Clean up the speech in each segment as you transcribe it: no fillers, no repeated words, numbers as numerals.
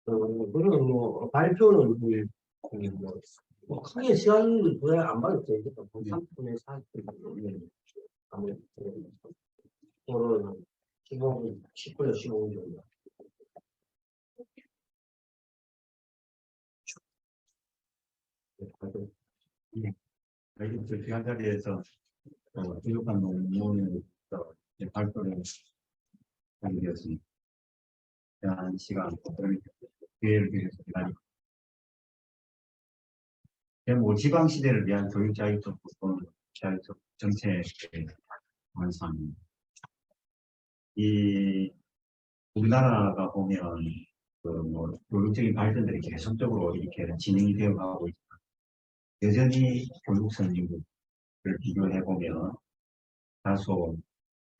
그런 뭐 발표는 뭐 크게 시간을 왜 안 받았어요. 그러니까 뭐 3분의 40분 아무래도 그거는 15분, 10분에서 15분 정도. 네. 저희 그 자리에서 부족한 논문을 발표를 하게 되었습니다. 한 시간 기회를 드려서 기다리고 뭐 지방시대를 위한 교육자유적 자유적 정책의 완성입니다. 이 우리나라가 보면 뭐 교육적인 발전들이 계속적으로 이렇게 진행이 되어 가고 있다. 여전히 교육 선진국을 비교해 보면 다소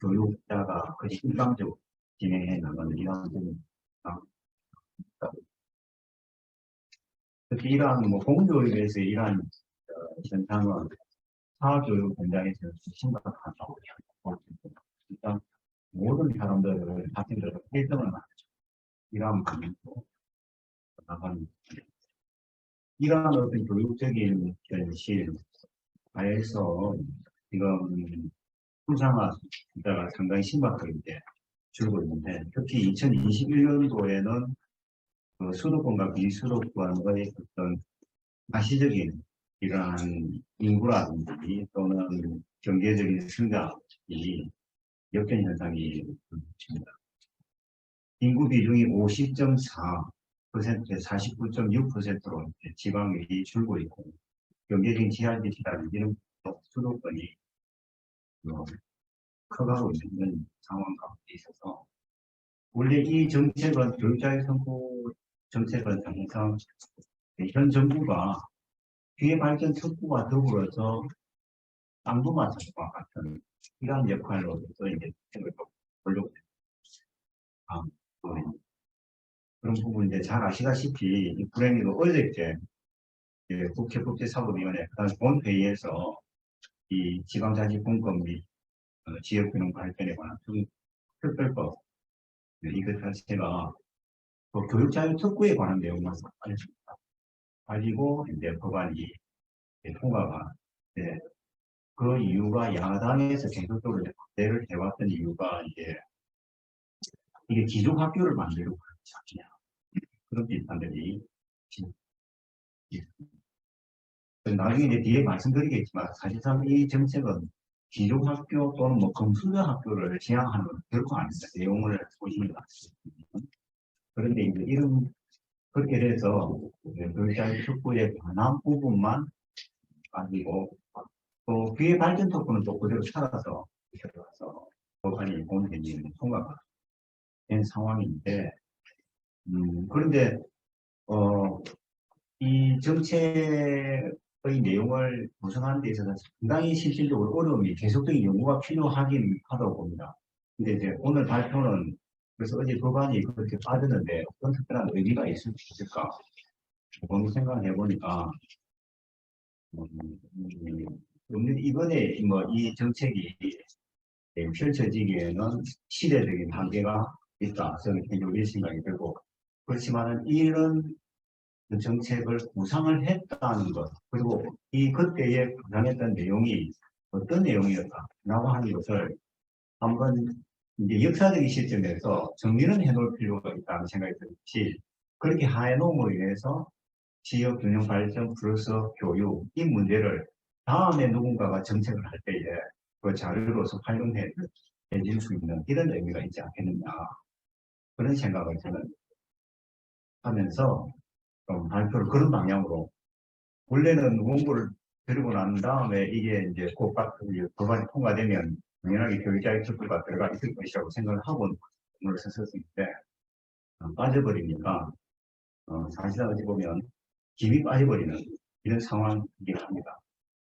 교육자가 거의 일방적으로 진행해 나가는 이러한 점이 특히 이러한 뭐 공교육에서 이러한 현상은 사교육 현장에서 심각하다고 일단 모든 사람들을 학생들을 일등을 맞죠. 이러한 방향으로 나가는 이러한 어떤 교육적인 현실 하에서 지금 풍상화 숫자가 상당히 심각하게 이제 줄고 있는데 특히 2021년도에는 그 수도권과 비수도권의 어떤 가시적인 이러한 인구라든지 또는 경제적인 성장이 역전 현상이 있습니다. 인구 비중이 50.4%, 49.6%로 지방이 줄고 있고 경제적인 지하지치라는 이런 수도권이 커가고 있는 상황 가운데 있어서 원래 이 정책은 교육자의 선고 정책은 항상 현 정부가 기회 발전 촉구와 더불어서 안부마찰과 같은 이러한 역할로서 이제 생각을 보려고 그런 부분 이제 잘 아시다시피 이 불행히도 어저께 국회 국제사법위원회 본회의에서 이 지방자치분권 및 지역균형 발전에 관한 특별법 이것 자체가 교육자유 특구에 관한 내용만 알려줍니다. 가지고 이제 법안이 통과가 그 이유가 야당에서 계속적으로 반대를 해왔던 이유가 이게 기존학교를 만들려고 하냐 그런 비판들이 나중에 이제 뒤에 말씀드리겠지만 사실상 이 정책은 기존학교 또는 뭐 금수저 학교를 지향하는 건 결코 아닙니다. 내용을 보시면 알겠습니다. 그런데 이제 이런 그렇게 돼서 교육자유 특구에 관한 부분만 가지고 또 기회 발전 특구는 또 그대로 살아서 들어가서 법안이 본회의에 통과가 된 상황인데 그런데 이 정책의 내용을 구성하는 데 있어서 상당히 실질적으로 어려움이 계속적인 연구가 필요하긴 하다고 봅니다. 근데 이제 오늘 발표는 그래서 어제 법안이 그렇게 빠졌는데 어떤 특별한 의미가 있을 수 있을까? 너무 생각해 보니까 이번에 뭐 이 정책이 펼쳐지기에는 시대적인 한계가 있다. 저는 개인적으로 생각이 들고 그렇지만은 이런 정책을 구상을 했다는 것 그리고 이 그때에 구상했던 내용이 어떤 내용이었다라고 하는 것을 한번 이제 역사적인 시점에서 정리는 해놓을 필요가 있다는 생각이 들지 그렇게 해놓음으로 인해서 지역 균형 발전 플러스 교육 이 문제를 다음에 누군가가 정책을 할 때에 그 자료로서 활용해 줄 수 있는 이런 의미가 있지 않겠느냐 그런 생각을 저는 하면서 발표를 그런 방향으로 원래는 원고를 들고 난 다음에 이게 이제 곧 법안이 통과되면 당연하게 교육자의 특구가 들어가 있을 것이라고 생각을 하고 오늘 썼었는데 빠져버리니까 사실상 어찌 보면 김이 빠져버리는 이런 상황이긴 합니다.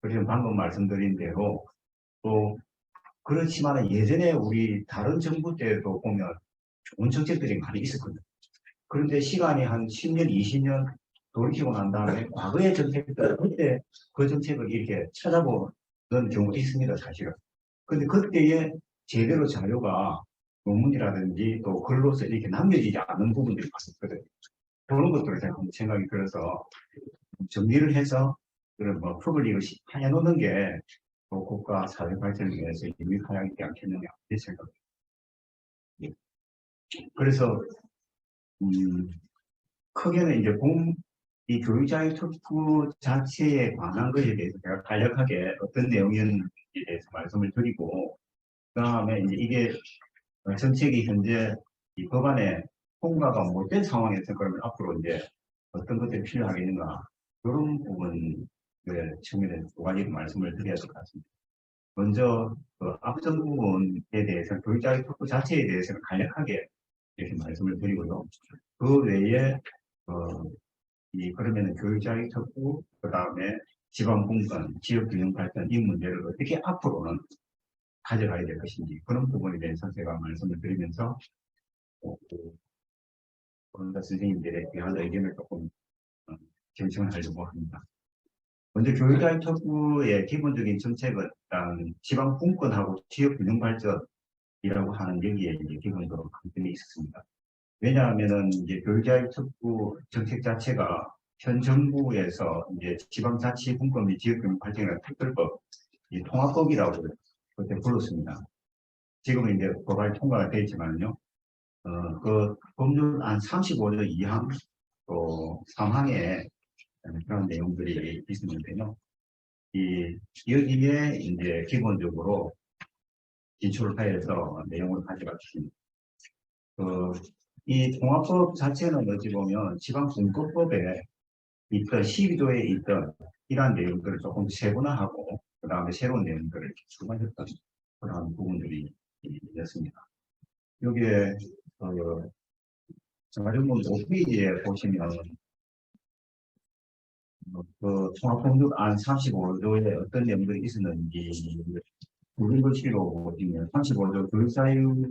그래서 방금 말씀드린 대로 또 그렇지만 예전에 우리 다른 정부 때도 보면 좋은 정책들이 많이 있었거든요. 그런데 시간이 한 10년, 20년 돌이키고 난 다음에 과거의 정책들, 그때 그 정책을 이렇게 찾아보는 경우도 있습니다, 사실은. 근데 그때에 제대로 자료가 논문이라든지 또 글로서 이렇게 남겨지지 않은 부분들이 많았거든요. 그런 것들을 자꾸 생각이 들어서 정리를 해서 그런 뭐 퍼블릭을 해놓는 게 국가 사회 발전을 위해서 유익하지 않겠느냐 이런 생각입니다. 그래서 크게는 이제 이 교육자의 특구 자체에 관한 것에 대해서 제가 간략하게 어떤 내용이었는지에 대해서 말씀을 드리고, 그 다음에 이제 이게 정책이 현재 이 법안에 통과가 못된 상황에서 그러면 앞으로 이제 어떤 것들이 필요하겠는가, 그런 부분 측면에 두 가지를 말씀을 드려야 될 것 같습니다. 먼저 그 앞선 부분에 대해서 교육자의 특구 자체에 대해서는 간략하게 이렇게 말씀을 드리고요. 그 외에 그러면은 교육자의 특구, 그 다음에 지방분권, 지역균형발전 이 문제를 어떻게 앞으로는 가져가야 될 것인지 그런 부분에 대해서 제가 말씀을 드리면서 본사 선생님들의 귀한 의견을 조금 경청을 하려고 합니다. 먼저 교육자의 특구의 기본적인 정책은 일단 지방분권하고 지역균형발전이라고 하는 여기에 이제 기본적으로 관점이 있었습니다. 왜냐하면은 이제 교육자의 특구 정책 자체가 현 정부에서 이제 지방자치분권 및 지역균형발전이라는 특별법, 이 통합법이라고 그때 불렀습니다. 지금은 이제 법안이 통과가 되어 있지만요. 그 법률안 35조 2항 또 3항에 그런 내용들이 있었는데요. 여기에 이제 기본적으로 기초를 하여서 내용을 가져갔습니다. 이 통합법 자체는 어찌 보면 지방분권법에 있던 12조에 있던 이러한 내용들을 조금 세분화하고 그 다음에 새로운 내용들을 추가했던 그런 부분들이 있습니다. 여기에 정화전문 5페이지에 보시면 그 통합법률안 35조에 어떤 내용들이 있었는지 구글글씨로 보시면 35조 교육자유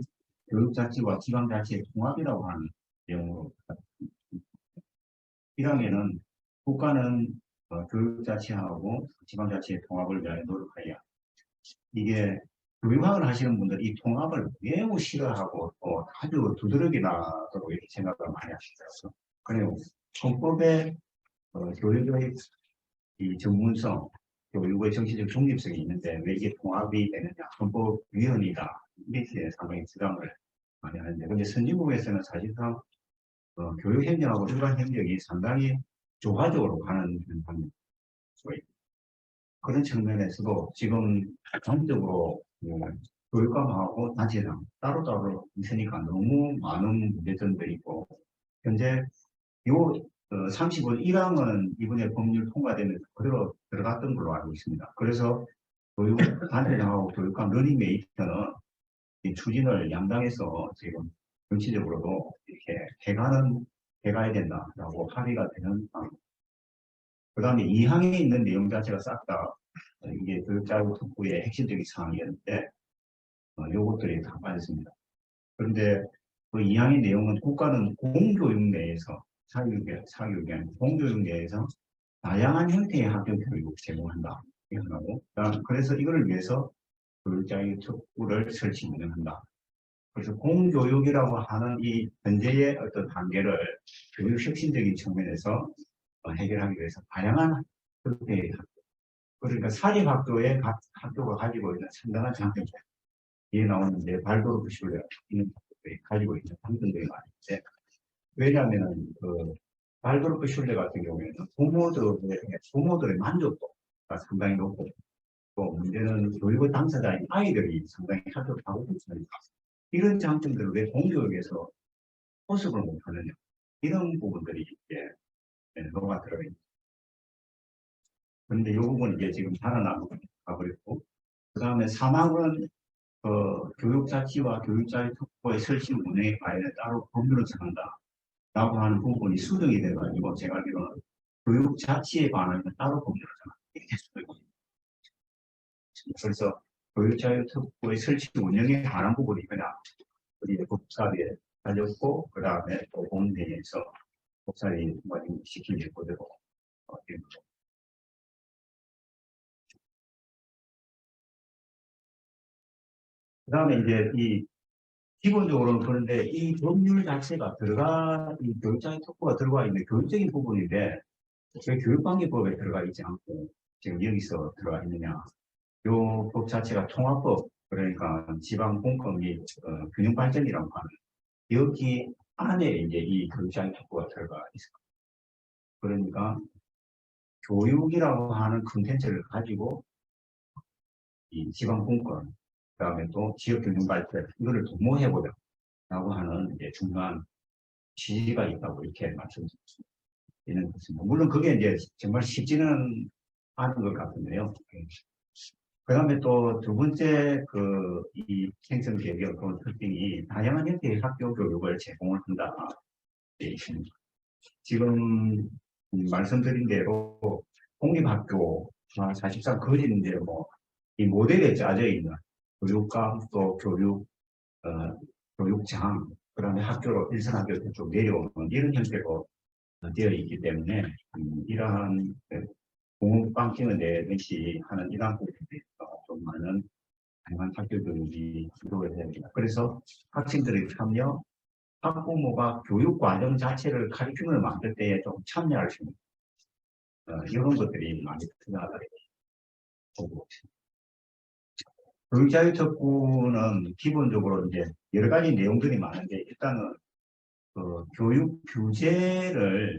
교육자치와 지방자치의 통합이라고 하는 내용으로 1항에는 국가는 교육자치하고 지방자치의 통합을 위하여 노력하여 이게 교육학을 하시는 분들 이 통합을 매우 싫어하고 또 아주 두드러기 나도록 이렇게 생각을 많이 하시더라고요. 그래요. 헌법에 교육의 이 전문성, 교육의 정치적 중립성이 있는데 왜 이게 통합이 되느냐? 헌법위원이다. 이렇게 상당히 주장을 많이 하는데, 근데 선진국에서는 사실상 교육협력하고 일반협력이 상당히 조화적으로 가는 현상입니다. 그런 측면에서도 지금 전적으로 교육감하고 단체장 따로따로 있으니까 너무 많은 문제점들이 있고, 현재 요 35조 1항은 이번에 법률 통과되면서 그대로 들어갔던 걸로 알고 있습니다. 그래서 교육단체장하고 교육감 러닝메이트는 이 추진을 양당에서 지금 정치적으로도 이렇게 해가야 된다라고 합의가 되는 상황입니다. 그 다음에 2항에 있는 내용 자체가 싹 다 이게 교육자유 특구의 핵심적인 사항이었는데 요것들이 다 빠졌습니다. 그런데 그 2항의 내용은 국가는 공교육 내에서 사교육이 아니고 공교육 내에서 다양한 형태의 학교 교육을 제공한다. 이거하고 그래서 이걸 위해서 교육자유 특구를 설치 운영한다. 그래서 공교육이라고 하는 이 현재의 어떤 한계를 교육 혁신적인 측면에서 해결하기 위해서 다양한 형태의 학교, 그러니까 사립학교에 각 학교가 가지고 있는 상당한 장점들, 이에 나오는 이제 발도르프 슐레 있는 학교들이 가지고 있는 장점들이 많은데, 왜냐하면 그 발도르프 슐레 같은 경우에는 부모들의 만족도가 상당히 높고, 또 문제는 교육의 당사자인 아이들이 상당히 학교를 가고 있으니까 이런 장점들을 왜 공교육에서 포섭을 못하느냐, 이런 부분들이 이제 녹아 들어있습니다. 그런데 이 부분은 이제 지금 달아나고 가버렸고, 그 다음에 3항은 교육자치와 교육자의 특구의 설치 운영에 관련해 따로 법률을 정한다 라고 하는 부분이 수정이 돼가지고 제가 알기로는 교육자치에 관한 따로 법률을 정한다 이렇게 수정이 됩니다. 그래서 교육자의 특구의 설치 운영에 관한 부분이 그냥 우리 법사위에 달렸고, 그 다음에 또 본회의에서 법사위 시키는 그대로 된 거죠. 그 다음에 이제 기본적으로는 그런데 이 법률 자체가 이 교육장애 특구가 들어가 있는 교육적인 부분인데 왜 교육관계법에 들어가 있지 않고 지금 여기서 들어가 있느냐. 요 법 자체가 통합법, 그러니까 지방공권 및 균형발전이라고 하는 여기 안에 이제 이 교육장애 특구가 들어가 있어요. 그러니까 교육이라고 하는 컨텐츠를 가지고 이 지방공권, 그다음에 또 지역균형발전 이거를 도모해보자 라고 하는 이제 중요한 취지가 있다고 이렇게 말씀드리는 것입니다. 물론 그게 이제 정말 쉽지는 않은 것 같은데요. 그 다음에 또 두 번째 이 생성 계획의 그런 특징이 다양한 형태의 학교 교육을 제공을 한다. 지금 말씀드린 대로 공립학교가 사실상 그린 이제 이 모델에 짜져 있는 교육감 또 교육장, 그 다음에 학교로 일선 학교로 쭉 내려오는 이런 형태로 되어 있기 때문에 이러한 공업방식을 내듯이 하는 이러한 부분에 대해서 좀 많은 다양한 학교 교육이 주도가 되어야 됩니다. 그래서 학생들의 참여, 학부모가 교육과정 자체를 카리큘럼을 만들 때에 좀 참여할 수 있는 이런 것들이 많이 필요하다고 보고 있습니다. 교육자유특구는 기본적으로 이제 여러 가지 내용들이 많은데 일단은 교육 규제를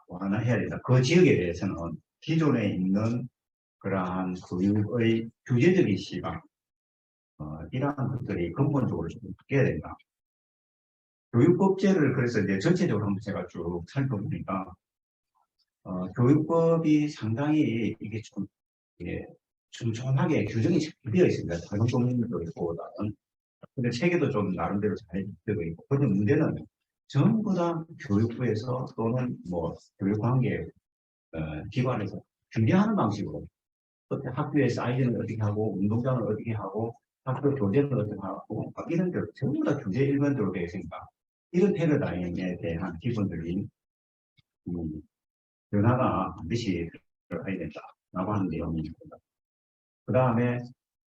완화해야 된다. 그 지역에 대해서는 기존에 있는 그러한 교육의 규제적인 시각 이러한 것들이 근본적으로 좀 바뀌어야 된다. 교육법제를 그래서 이제 전체적으로 한번 제가 쭉 살펴보니까 교육법이 상당히 이게 좀 촘촘하게 규정이 잘 되어 있습니다. 다른 법률보다는. 근데 체계도 좀 나름대로 잘 되어 있고. 그런데 문제는 전부 다 교육부에서 또는 교육관계 기관에서 규제하는 방식으로 학교에서 아이들은 어떻게 하고 운동장을 어떻게 하고 학교 교재는 어떻게 하고 이런 대로 전부 다 규제 일반적으로 되어 있으니까 이런 패러다임에 대한 기본적인 변화가 반드시 들어가야 된다라고 하는 내용입니다. 그 다음에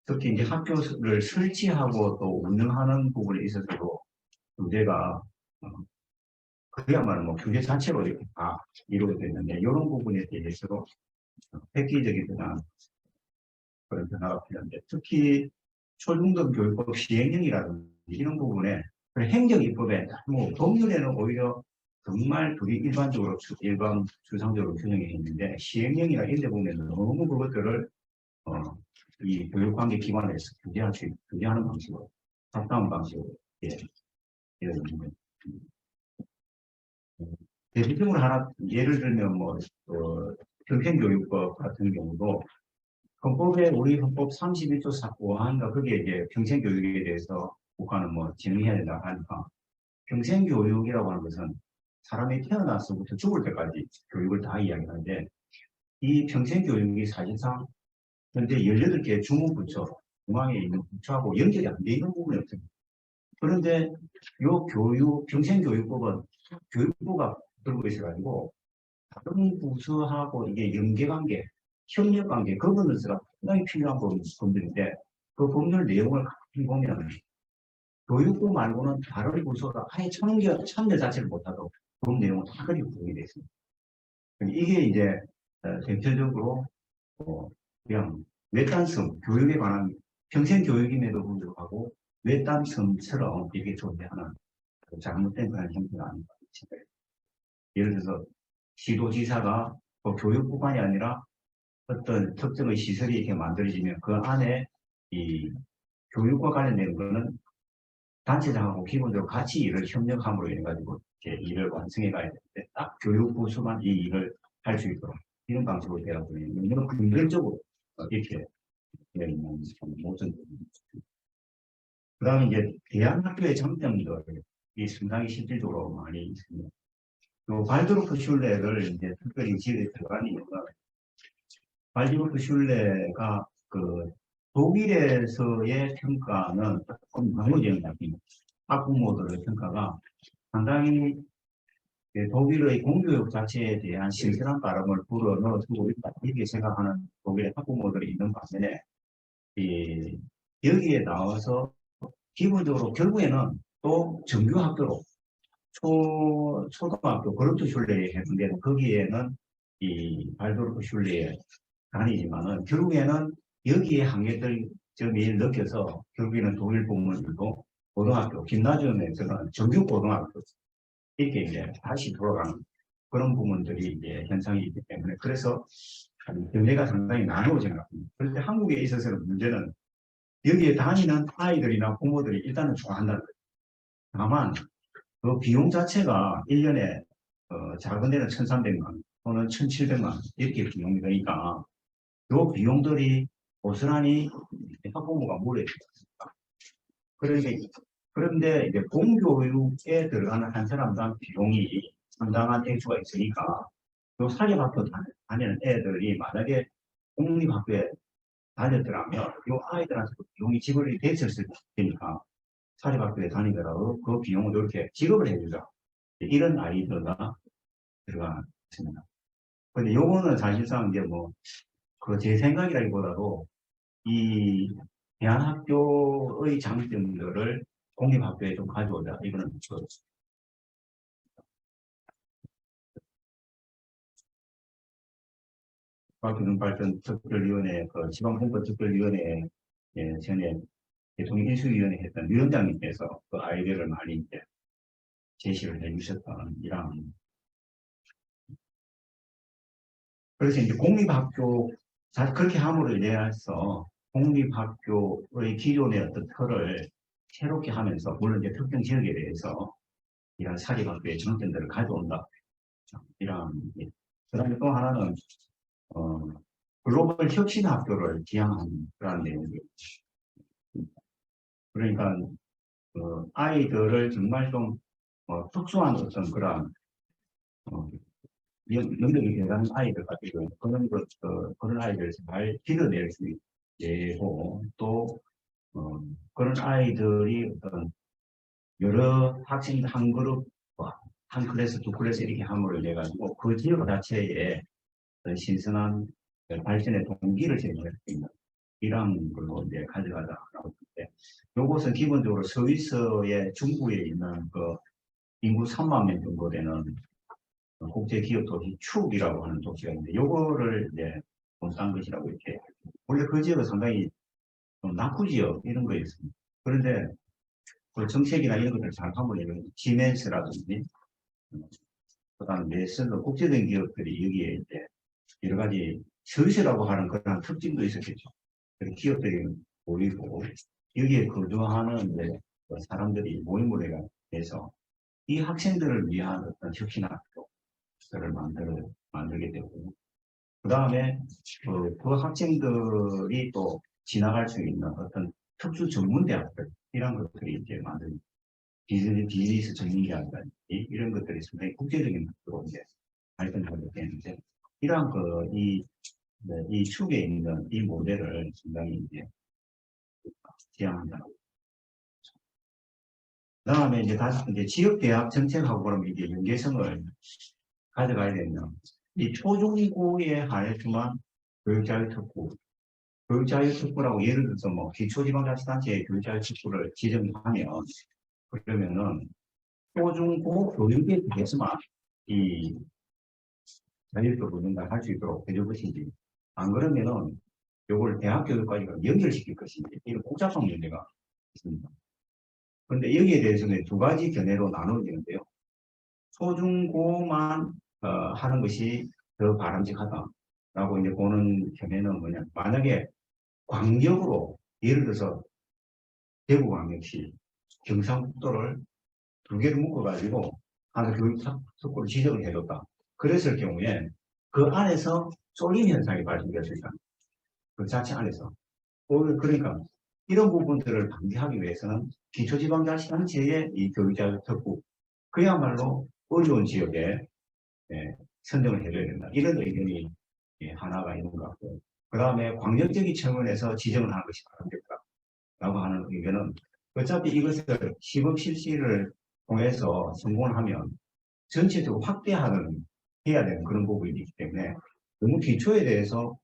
특히 이제 학교를 설치하고 또 운영하는 부분에 있어서도 규제가 그야말로 규제 자체로 이렇게 다 이루어져 있는데 이런 부분에 대해서도 획기적인 그런 변화가 필요한데 특히 초중등 교육법 시행령이라든지 이런 부분에 행정입법에 법률에는 오히려 정말 둘이 일반적으로 추상적으로 규정해 있는데 시행령이나 이런 데 보면 너무 그것들을 이 교육관계 기관에서 규제하는 방식으로 가까운 방식으로 되어 있는 대표적으로 하나 예를 들면 평생교육법 같은 경우도 헌법에 우리 헌법 31조 4호안가 거기에 이제 평생교육에 대해서 국가는 진행해야 된다 하니까 평생교육이라고 하는 것은 사람이 태어나서부터 죽을 때까지 교육을 다 이야기하는데 이 평생교육이 사실상 현재 18개 주무부처 중앙에 있는 부처하고 연결이 안 돼 있는 부분이 없습니다. 그런데 이 평생교육법은 교육부가 들고 있어가지고 다른 부서하고 이게 연계관계, 협력관계, 거버넌스가 상당히 필요한 부분들인데 그 법률 내용을 가만히 보면 교육부 말고는 다른 부서가 아예 참여 자체를 못하도록 그런 내용은 다 그리 구성이 되어 있습니다. 이게 이제 대표적으로 그냥 외딴섬, 교육에 관한 평생교육임에도 불구하고 외딴섬처럼 이게 존재하는 잘못된 그런 형태가 아닌가 싶어요. 예를 들어서 시도지사가 교육부만이 아니라 어떤 특정의 시설이 이렇게 만들어지면 그 안에 이 교육과 관련된 거는 단체장하고 기본적으로 같이 일을 협력함으로 인해 가지고 일을 완성해 가야 되는데 딱 교육부서만 이 일을 할 수 있도록 이런 방식으로 되어 있는 이런 긍정적으로 이렇게 되어 있는 모든 그 다음에 이제 대안학교의 장점들이 상당히 실질적으로 많이 있습니다. 발드로프 슐레를 이제 특별히 지역에 들어간 이유가 발드로프 슐레가 독일에서의 평가는 조금 강요적인 것 같습니다. 학부모들의 평가가 상당히 독일의 공교육 자체에 대한 신선한 바람을 불어넣어주고 있다. 이렇게 생각하는 독일의 학부모들이 있는 반면에 여기에 나와서 기본적으로 결국에는 또 정규 학교로 초등학교 그룹도 슐레에 했는데 거기에는 이 발도르프 슐레에 다니지만은 결국에는 여기에 한계들 점이 느껴서 결국에는 독일 부모님도 고등학교, 김나지움에서는 정규 고등학교 이렇게 이제 다시 돌아가는 그런 부분들이 이제 현상이 있기 때문에 그래서 견해가 상당히 나누어진 것 같습니다. 그런데 한국에 있어서는 문제는 여기에 다니는 아이들이나 부모들이 일단은 좋아한다는 거예요. 다만 그 비용 자체가 1년에 작은 데는 1,300만 또는 1,700만 이렇게 비용이 되니까 이 비용들이 고스란히 학부모가 물어야 됩니다. 그런데 이제 공교육에 들어가는 한 사람당 비용이 상당한 액수가 있으니까 요 사립학교 다니는 애들이 만약에 공립학교에 다녔더라면 요 아이들한테 비용이 지불이 됐을 테니까 사립학교에 다니더라도 그 비용을 이렇게 지급을 해주자. 이런 아이디어가 들어갔습니다. 근데 요거는 사실상 이제 그 제 생각이라기보다도 이 대한학교의 장점들을 공립학교에 좀 가져오자. 이거는 교육발전 특별위원회, 그 지방선거 특별위원회 전에 대통령 인수위원회 했던 위원장님께서 그 아이디어를 많이 이제 제시를 해주셨던 이런. 그래서 이제 공립학교, 그렇게 함으로 인해서 공립학교의 기존의 어떤 틀을 새롭게 하면서, 물론 이제 특정 지역에 대해서 이런 사립학교의 장점들을 가져온다. 이런. 그 다음에 또 하나는, 글로벌 혁신학교를 지향하는 그런 내용이에요. 그러니까, 아이들을 정말 좀, 특수한 어떤 그런, 능력이 대단한 아이들 같은 그런 아이들을 잘 길러낼 수 있고, 또, 그런 아이들이 어떤 여러 학생들 한 그룹, 한 클래스, 두 클래스 이렇게 함으로 인해가지고 그 지역 자체에 신선한 발전의 동기를 제공할 수 있는 이런 걸로 이제 가져가자라고 했는데, 이것은 기본적으로 스위스의 중부에 있는 그 인구 3만 명 정도 되는 국제 기업 도시 축이라고 하는 도시가 있는데, 요거를 이제 본딴 것이라고 이렇게. 원래 그 지역은 상당히 좀 낙후 지역 이런 거였습니다. 그런데 그 정책이나 이런 것들을 잘 하면 지멘스라든지 그다음에 네슬러 국제적인 기업들이 여기에 이제 여러 가지 서비스라고 하는 그런 특징도 있었겠죠. 그런 기업들이 모이고 여기에 거주하는 이제 사람들이 모임을 해서 이 학생들을 위한 어떤 혁신학교를 만들게 되고, 그 다음에 그 학생들이 또 지나갈 수 있는 어떤 특수 전문 대학들 이런 것들이 이제 만든 비즈니스 전문대학이라든지 이런 것들이 상당히 국제적인 학교로 이제 발전하게 되는데, 이러한 이 축에 있는 이 모델을 상당히 이제 지향한다. 그 다음에 이제 다시 이제 지역대학 정책하고 그러면 이제 연계성을 가져가야 되면 이 초중고에 한해서만 교육자유특구, 교육자유특구라고 예를 들어서 기초지방자치단체의 교육자유특구를 지정하면 그러면은 초중고 교육에 대해서만 이 자율적으로 뭔가 할 수 있도록 해줄 것인지, 안 그러면은 요걸 대학 교육까지 연결시킬 것인지, 이런 복잡한 문제가 있습니다. 그런데 여기에 대해서는 두 가지 견해로 나누어지는데요. 초중고만 하는 것이 더 바람직하다라고 이제 보는 견해는 뭐냐? 만약에 광역으로 예를 들어서 대구광역시 경상북도를 두 개를 묶어가지고 하나 교육특구를 지정을 해줬다. 그랬을 경우에 그 안에서 쏠림 현상이 발생될 수 있다. 그 자체 안에서. 그러니까 이런 부분들을 방지하기 위해서는 기초지방자치단체의 이 교육자유특구, 그야말로 어려운 지역에 선정을 해줘야 된다. 이런 의견이 하나가 있는 것 같고, 그 다음에 광역적인 측면에서 지정을 하는 것이 바람직하다라고 하는 의견은, 어차피 이것을 시범 실시를 통해서 성공을 하면 전체적으로 해야 되는 그런 부분이 있기 때문에 너무 기초에 대해서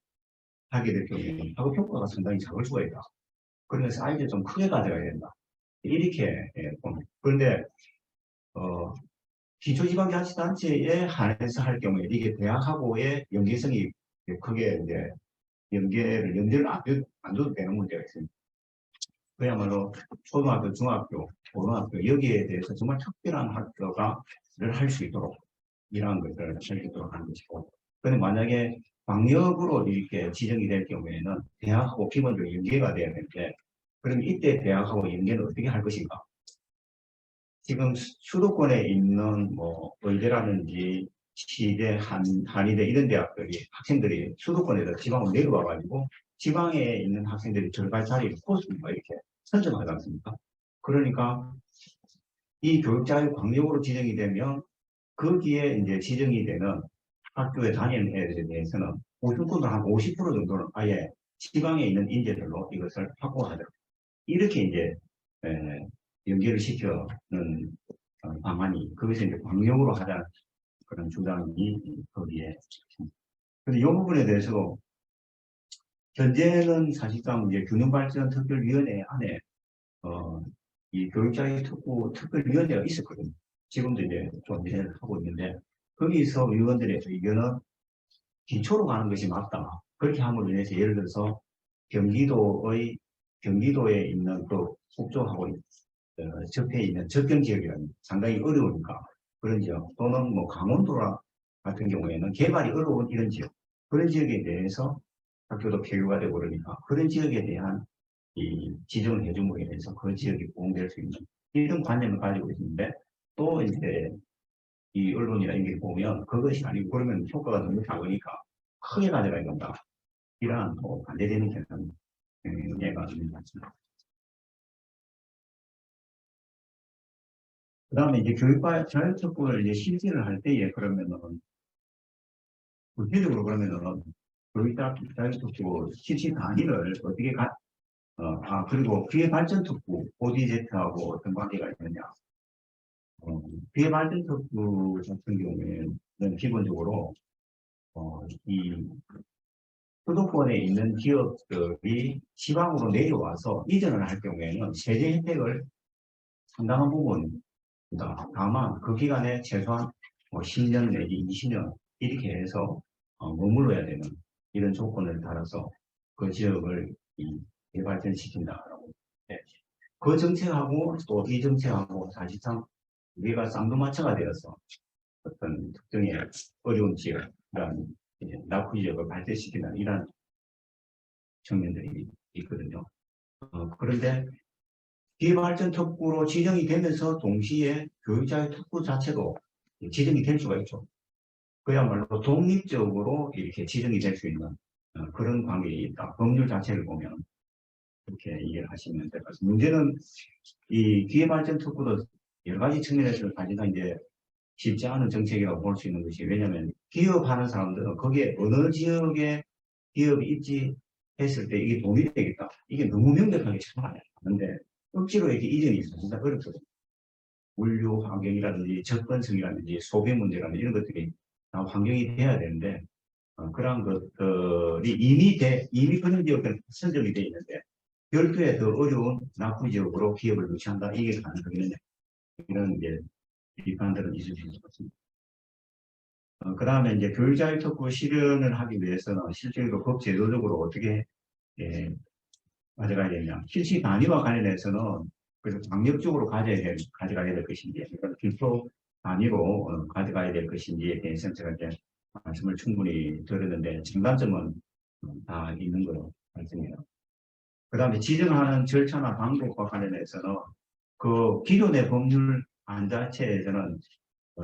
하게 될 경우에 학업 효과가 상당히 작을 수가 있다. 그러면서 아이들 좀 크게 가져가야 된다. 이렇게 봅니다. 그런데 기초지방자치단체에 한해서 할 경우에 이게 대학하고의 연계성이 크게 이제 연계를 안 줘도 되는 문제가 있습니다. 그야말로 초등학교, 중학교, 고등학교 여기에 대해서 정말 특별한 학교가 할 수 있도록 이러한 것들을 할 수 있도록 하는 것이고, 그런데 만약에 광역으로 이렇게 지정이 될 경우에는 대학하고 기본적으로 연계가 돼야 되는데, 그럼 이때 대학하고 연계는 어떻게 할 것인가? 지금 수도권에 있는 뭐 의대라든지 시대, 한의대 이런 대학들이 학생들이 수도권에서 지방으로 내려와 가지고 지방에 있는 학생들이 절반 자리를 코스가 이렇게 선점하지 않습니까? 그러니까 이 교육자율 광역으로 지정이 되면 거기에 이제 지정이 되는 학교에 다니는 애들에 대해서는 보증금을 한 50% 정도는 아예 지방에 있는 인재들로 이것을 확보하도록 이렇게 이제 연계를 시켜는 방안이 거기서 이제 광역으로 하자는 그런 주장이 거기에 있습니다. 그런데 이 부분에 대해서 현재는 사실상 이제 균형발전특별위원회 안에 이 교육자의 특별위원회가 있었거든요. 지금도 이제 좀 일을 하고 있는데 거기서 위원들의 의견은 기초로 가는 것이 맞다. 그렇게 함으로 인해서 예를 들어서 경기도에 있는 그 국조하고 접해 있는 접경 지역이라는 상당히 어려우니까 그런 지역 또는 뭐 강원도 같은 경우에는 개발이 어려운 이런 지역 그런 지역에 대해서 학교도 폐교가 되고 그러니까 그런 지역에 대한 이 지정을 해줌으로 인해서 그 지역이 보호될 수 있는 이런 관념을 가지고 있는데 또 이제 이 언론이나 이런 게 보면 그것이 아니고 그러면 효과가 너무 작으니까 크게 가져가야 된다. 이러한 반대되는 견해가 있는 것 같습니다. 그 다음에 이제 교육과 자율특구를 이제 실시를 할 때에 그러면은 구체적으로 그러면은 교육과 자율특구 실시 단위를 어떻게 그리고 기회발전특구 ODZ하고 어떤 관계가 있느냐. 기회발전특구 같은 경우에는 기본적으로 이 수도권에 있는 기업들이 지방으로 내려와서 이전을 할 경우에는 세제 혜택을 상당한 부분 다만 그 기간에 최소한 10년 내지 20년 이렇게 해서 머물러야 되는 이런 조건을 달아서 그 지역을 개발시킨다라고. 네. 그 정책하고 또 이 정책하고 사실상 우리가 쌍두마차가 되어서 어떤 특정의 어려운 지역, 이런 낙후 지역을 발전시키는 이런 측면들이 있거든요. 그런데 기회발전 특구로 지정이 되면서 동시에 교육자의 특구 자체도 지정이 될 수가 있죠. 그야말로 독립적으로 이렇게 지정이 될 수 있는 그런 관계에 있다. 법률 자체를 보면 그렇게 이해를 하시면 될 것 같습니다. 문제는 이 기회발전 특구도 여러 가지 측면에서 사실상 이제 쉽지 않은 정책이라고 볼 수 있는 것이 왜냐하면 기업하는 사람들은 거기에 어느 지역에 기업이 있지 했을 때 이게 돈이 되겠다. 이게 너무 명백하게 잘 않는데 억지로 이렇게 이전이 진짜 어렵거든요. 물류 환경이라든지 접근성이라든지 소비 문제라든지 이런 것들이 다 환경이 돼야 되는데 그런 것들이 이미 그런 지역들은 선정이 되어 있는데 별도의 더 어려운 낙후 지역으로 기업을 유치한다. 이게 가능하겠느냐. 이런 이제 비판들은 있을 수 있을 것 같습니다. 그 다음에 이제 교육자율 특구 실현을 하기 위해서는 실제로 법 제도적으로 어떻게 가져가야 되냐. 실시 단위와 관련해서는 그래서 강력적으로 가져가야 될 것인지, 그러니까 기초 단위로 가져가야 될 것인지에 대해서는 제가 이제 말씀을 충분히 들었는데 장단점은 다 있는 걸로 말씀해요. 그 다음에 지정하는 절차나 방법과 관련해서는 그 기존의 법률 안 자체에서는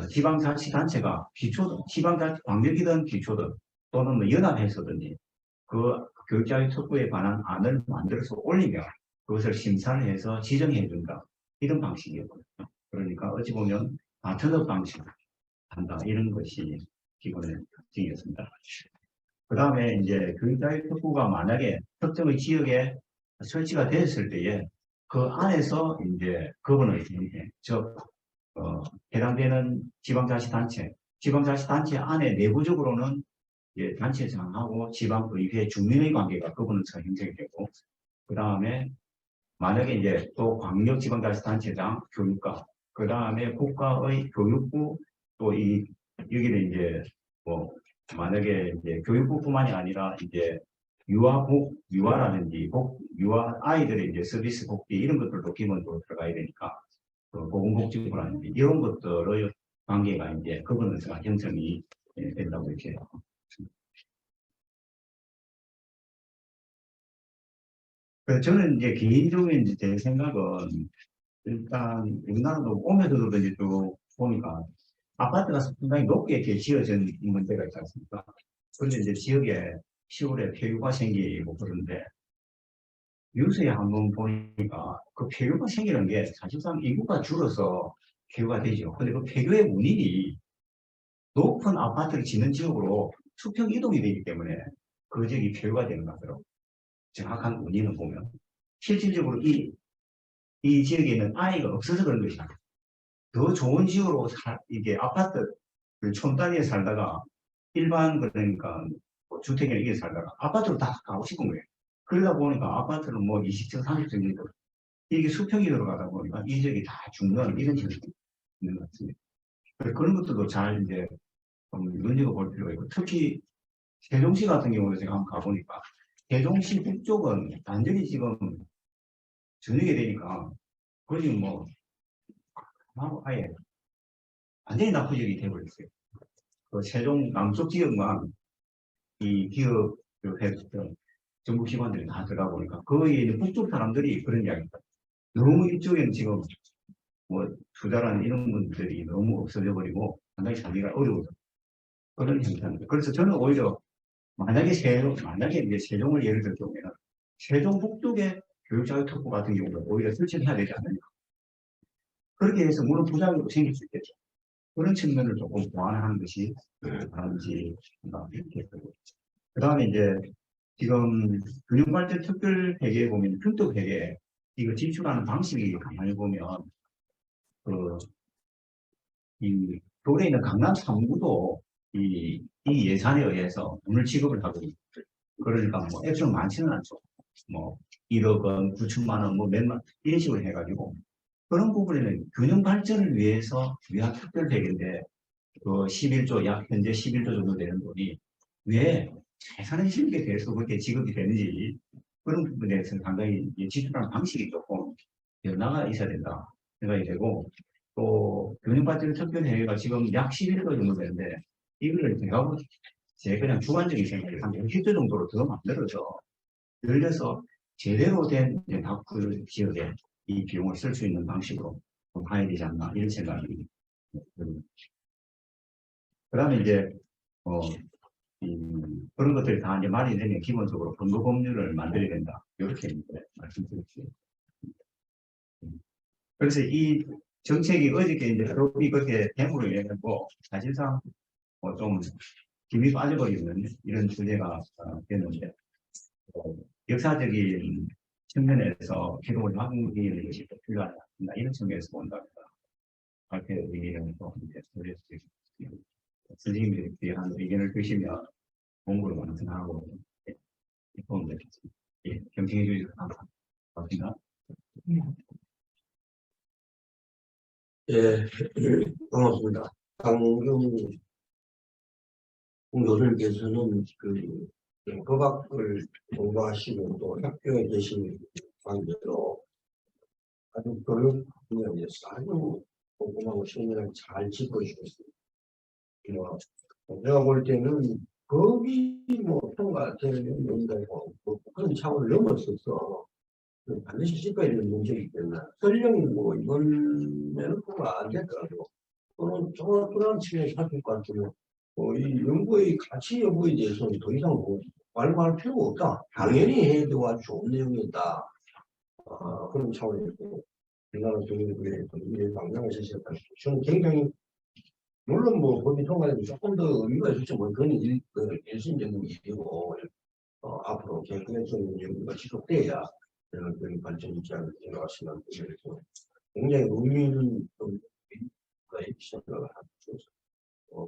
지방자치단체가 지방자치 광역이든 기초든 또는 뭐 연합해서든지 그 교육자율 특구에 관한 안을 만들어서 올리면 그것을 심사를 해서 지정해 준다. 이런 방식이었거든요. 그러니까 어찌 보면 파트너 방식 한다. 이런 것이 기본의 특징이었습니다. 그 다음에 이제 교육자율 특구가 만약에 특정의 지역에 설치가 됐을 때에 그 안에서 이제 그분을 해당되는 지방자치단체 안에 내부적으로는 단체장하고 지방의회 주민의 관계가 그분은 형성이 되고 그 다음에 만약에 이제 또 광역지방자치단체장, 교육감, 그 다음에 국가의 교육부, 또 여기는 이제 뭐 만약에 이제 교육부뿐만이 아니라 이제 유아라든지 유아 아이들의 이제 서비스 복지 이런 것들도 기본적으로 들어가야 되니까 보건복지부라든지 이런 것들의 관계가 이제 거버넌스가 형성이 된다고 이렇게. 그래서 저는 이제 개인적인 이제 제 생각은 일단 우리나라도 오면서도 이제 또 보니까 아파트가 상당히 높게 이렇게 지어진 문제가 있지 않습니까? 그런데 이제 지역에 시골에 폐유가 생기고 그런데 뉴스에 한번 보니까 그 폐유가 생기는 게 사실상 인구가 줄어서 폐유가 되죠. 근데 그 폐유의 원인이 높은 아파트를 짓는 지역으로 수평 이동이 되기 때문에 그 지역이 폐유가 되는 거더라고요. 정확한 원인을 보면 실질적으로 이 지역에 있는 아이가 없어서 그런 것이다. 더 좋은 지역으로 이게 아파트 그 촌단위에 살다가 일반 그러니까 뭐 주택에 이게 살다가 아파트로 다 가고 싶은 거예요. 그러다 보니까 아파트는 뭐 20층, 30층 정도 이게 수평이 들어가다 보니까 이 지역이 다 죽는 이런 현상이 있는 것 같습니다. 그런 것들도 잘 이제 좀 눈여겨볼 필요가 있고 특히 세종시 같은 경우도 제가 한번 가보니까 세종시 북쪽은 완전히 지금 저녁이 되니까 거의 뭐 아예 완전히 낙후지역이 되어버렸어요. 그 세종 남쪽 지역만 이 기업 정부 기관들이 다 들어가 보니까 거의 북쪽 사람들이 그런 이야기입니다. 너무 이쪽에는 지금 뭐 투자라는 이런 분들이 너무 없어져 버리고 상당히 살기가 어려워서 그런 형태입니다. 그래서 저는 오히려 만약에 이제 세종을 예를 들 경우에는 세종 북쪽에 교육자격특구 같은 경우는 오히려 설치해야 되지 않느냐. 그렇게 해서 물론 부작용도 생길 수 있겠죠. 그런 측면을 조금 보완하는 것이 바람직하다 이렇게 되고. 그 다음에 이제 지금 금융발전 특별회계에 보면 평가회계 이거 지출하는 방식이 가만히 보면 이 도에 있는 강남 3구도 이 예산에 의해서 돈을 지급을 하고 그러니까 뭐 액수는 많지는 않죠. 뭐 1억 원, 9천만 원, 뭐 몇만 이런 식으로 해가지고 그런 부분에는 균형 발전을 위해서 위학 특별회계인데 그 11조 약 현재 11조 정도 되는 돈이 왜 재산의 실익에 대해서 그렇게 지급이 되는지 그런 부분에 대해서는 상당히 지출하는 방식이 조금 변화가 있어야 된다 생각이 되고 또 균형발전 특별회의가 지금 약 11조 정도 되는데 이거를 제 그냥 주관적인 생각이 한 60조 정도로 더 만들어서 열려서 제대로 된 그 지역에 이 비용을 쓸 수 있는 방식으로 좀 가야 되지 않나 이런 생각이 듭니다. 그 다음에 이제 그런 것들이 다 이제 말이 되면 기본적으로 근거법률을 만들어야 된다 이렇게 말씀드렸습니다. 그래서 이 정책이 어저께 이제 협업이 그렇게 됨으로 인해서 사실상 좀 힘이 빠져버리는 이런 주제가 됐는데 역사적인 측면에서 기록을 하고 있는 것이 필요하다 이런 측면에서 본답니다. 발표 의견을 또 이제 드릴 수 있습니다. 선생님들이 한 의견을 주시면 공부를 완성하고 도움 되겠습니다. 예, 경청해 주셔서 감사합니다. 예, 반갑습니다. 강경 교수님께서는 그 법학을 공부하시고 또 학교에 계신 관계로 아주 교육 분야에서 아주 꼼꼼하고 신경을 잘 짚어주셨습니다. 제가 볼 때는 법이 뭐 통과되는 문제고 그런 차원을 넘어서서 반드시 짚어야 되는 문제이기 때문에 설령 뭐 이번에는 통과 안 됐더라도 또는 그런 측면에서 살필 것 같으면 이 연구의 가치 여부에 대해서는 더 이상 말할 필요가 없다. 당연히 해야 되고 아주 좋은 내용이다. 그런 차원에서 우리나라 교육부에 미래 방향을 제시했다. 저는 굉장히 물론 뭐 법이 통과되면 조금 더 의미가 있을지 뭐 그건 일신적인 일이고 앞으로 계획적인 연구가 지속돼야 그런 발전이 있지 않을까 생각하시면 그래서 굉장히 의미 있는 생각을 하고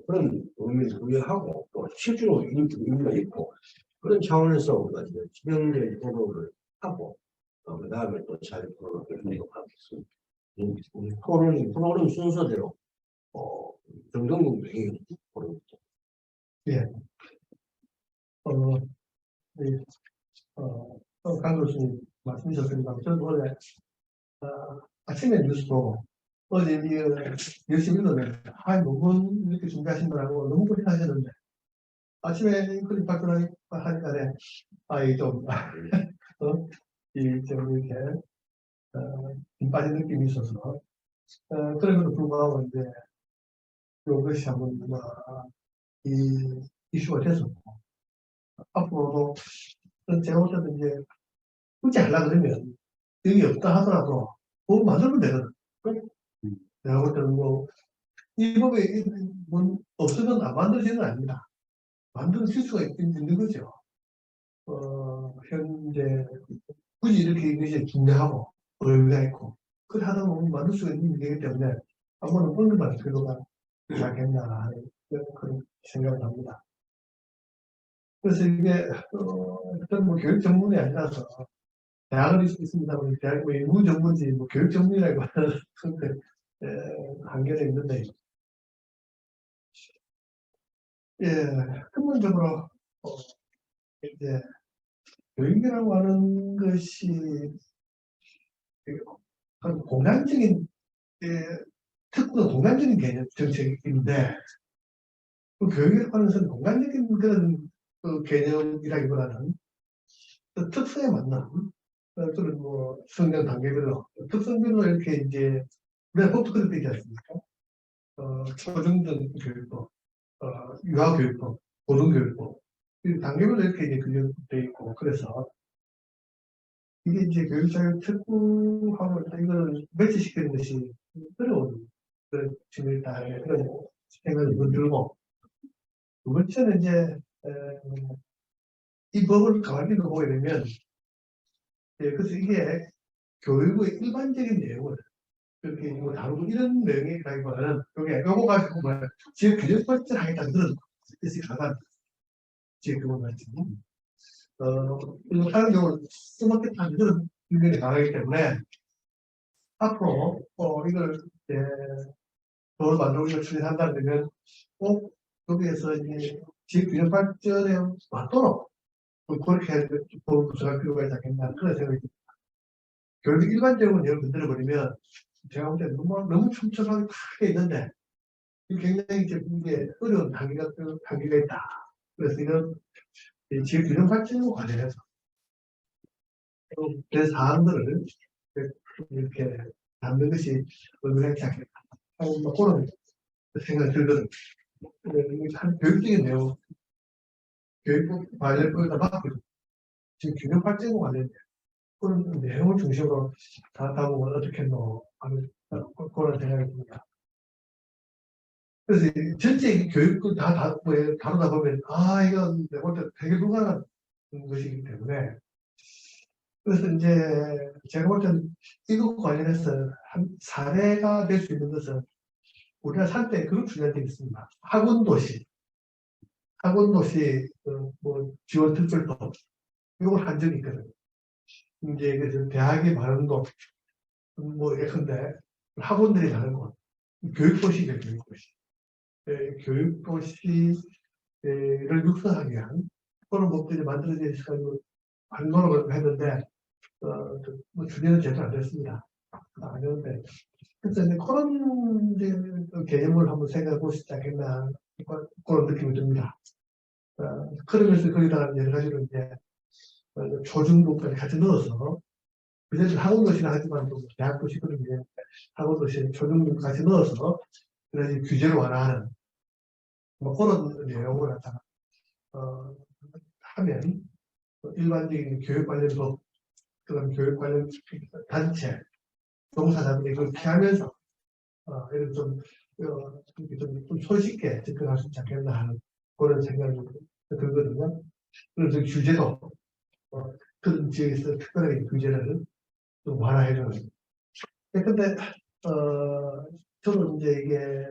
그런 의미를 부여하고 또 실제로 의미가 있고 그런 차원에서 우리가 이제 지명될 도로를 하고 그 다음에 또 자유 토론을 하도록 하겠습니다. 우리 프로그램 순서대로 정정용 의원 토론부터. 예. 네, 강 교수님 말씀 주셨습니다. 저는 원래 아침에 뉴스 보고 어제 열심히 읽었는데 논문 이렇게 준비하신다고 너무 고생하셨는데 아침에 그림 발표하니까 좀 이렇게 힘 빠진 느낌이 있어서 그럼에도 불구하고 이제 이것이 한번 이 이슈가 됐었고 앞으로도 제가 볼 때는 이제 굳이 하려고 그러면 여기 없다 하더라도 법 만들면 되거든. 내가 볼 때는 이 법에 없으면 안 만들어지는 건 아닙니다. 만들어질 수가 있는 거죠. 현재 굳이 이렇게 이것이 중요하고 의미가 있고 그걸 하다 보면 만들 수가 있는 일이기 때문에 한번은 언급할 필요가 있지 않겠나 하는 그런 생각을 합니다. 그래서 이게 어떤 교육 전문이 아니라서 대학을 있습니다만 대학이 인문 전문지 교육 전문이라고 하는 그런 한계가 있는데 근본적으로 이제 교육이라고 하는 것이 공간적인 특구가 공간적인 개념 정책인데 그 교육이라고 하는 것은 공간적인 그런 개념이라기보다는 특성에 맞는 그런 성장 단계별로 특성별로 이렇게 이제 우리가 법도 그렇게 되지 않습니까? 초중등 교육법, 유아교육법, 고등교육법 이 단계별로 이렇게 이제 규정되어 있고 그래서 이게 이제 교육자율 특구하고 이걸 매치시키는 것이 어려운 그런 측면이 있다 그런 생각이 들고 두 번째는 이제 이 법을 가만히 보게 되면 그래서 이게 교육의 일반적인 내용을 그렇게 다루고 이런 내용이라기보다는 요거 가지고 지금 규정 발전하겠다는 그런 뜻이 강한 지금 그거 말씀. 이거 하는 경우는 쓰먹겠다는 그런 의견이 강하기 때문에 앞으로 이걸 법을 만들고 이걸 추진한다 그러면 꼭 여기에서 이제 지금 규정 발전에 맞도록 그렇게 법을 구성할 필요가 있지 않겠나 그런 생각이 듭니다. 교육 일반적으로 내용을 만들어버리면 제가 볼 때 너무 촘촘하게 크게 있는데 굉장히 이게 어려운 단계가 있다. 그래서 이런 지역 균형 발전과 관련해서 그 사항들을 이렇게 담는 것이 의미가 있지 않겠다. 그런 생각이 들거든요. 한 교육적인 내용, 교육부 관련법에다 맞거든요. 지금 균형 발전과 관련된 그런 내용을 중심으로 다 보면 어떻겠노 하는 그런 생각이 듭니다. 그래서 전체 교육을 다루다 보면 이건 내가 볼 때 되게 불가능한 것이기 때문에 그래서 이제 제가 볼 때는 이것과 관련해서 한 사례가 될 수 있는 것은 우리가 살 때 그런 주장이 있습니다. 학원도시 지원특별법 이걸 한 적이 있거든요. 이제 그래서 대학이 많은 곳 예컨대 학원들이 많은 곳 교육도시죠. 교육도시를 육성하기 위한 그런 법들이 만들어져 있어가지고 한 노력을 했는데 준비는 제대로 안 됐습니다. 안 했는데 그래서 이제 그런 개념을 한번 생각해 볼 수 있지 않겠나 그런 느낌이 듭니다. 그러면서 거기다가 여러 가지로 이제 초중고까지 같이 넣어서 그제는 학원도시나 하지만 또 대학도시들은 이제 학원도시 초중고 같이 넣어서 그래서 규제를 완화하는 그런 내용을 갖다가 하면 일반적인 교육 관련 법 그런 교육 관련 단체 종사자들이 그걸 피하면서 이런 좀 손쉽게 접근할 수 있지 않겠나 하는 그런 생각이 들거든요. 그래서 규제도 그런 지역에서 특별하게 규제를 좀 완화해주는. 근데 저는 이제 이게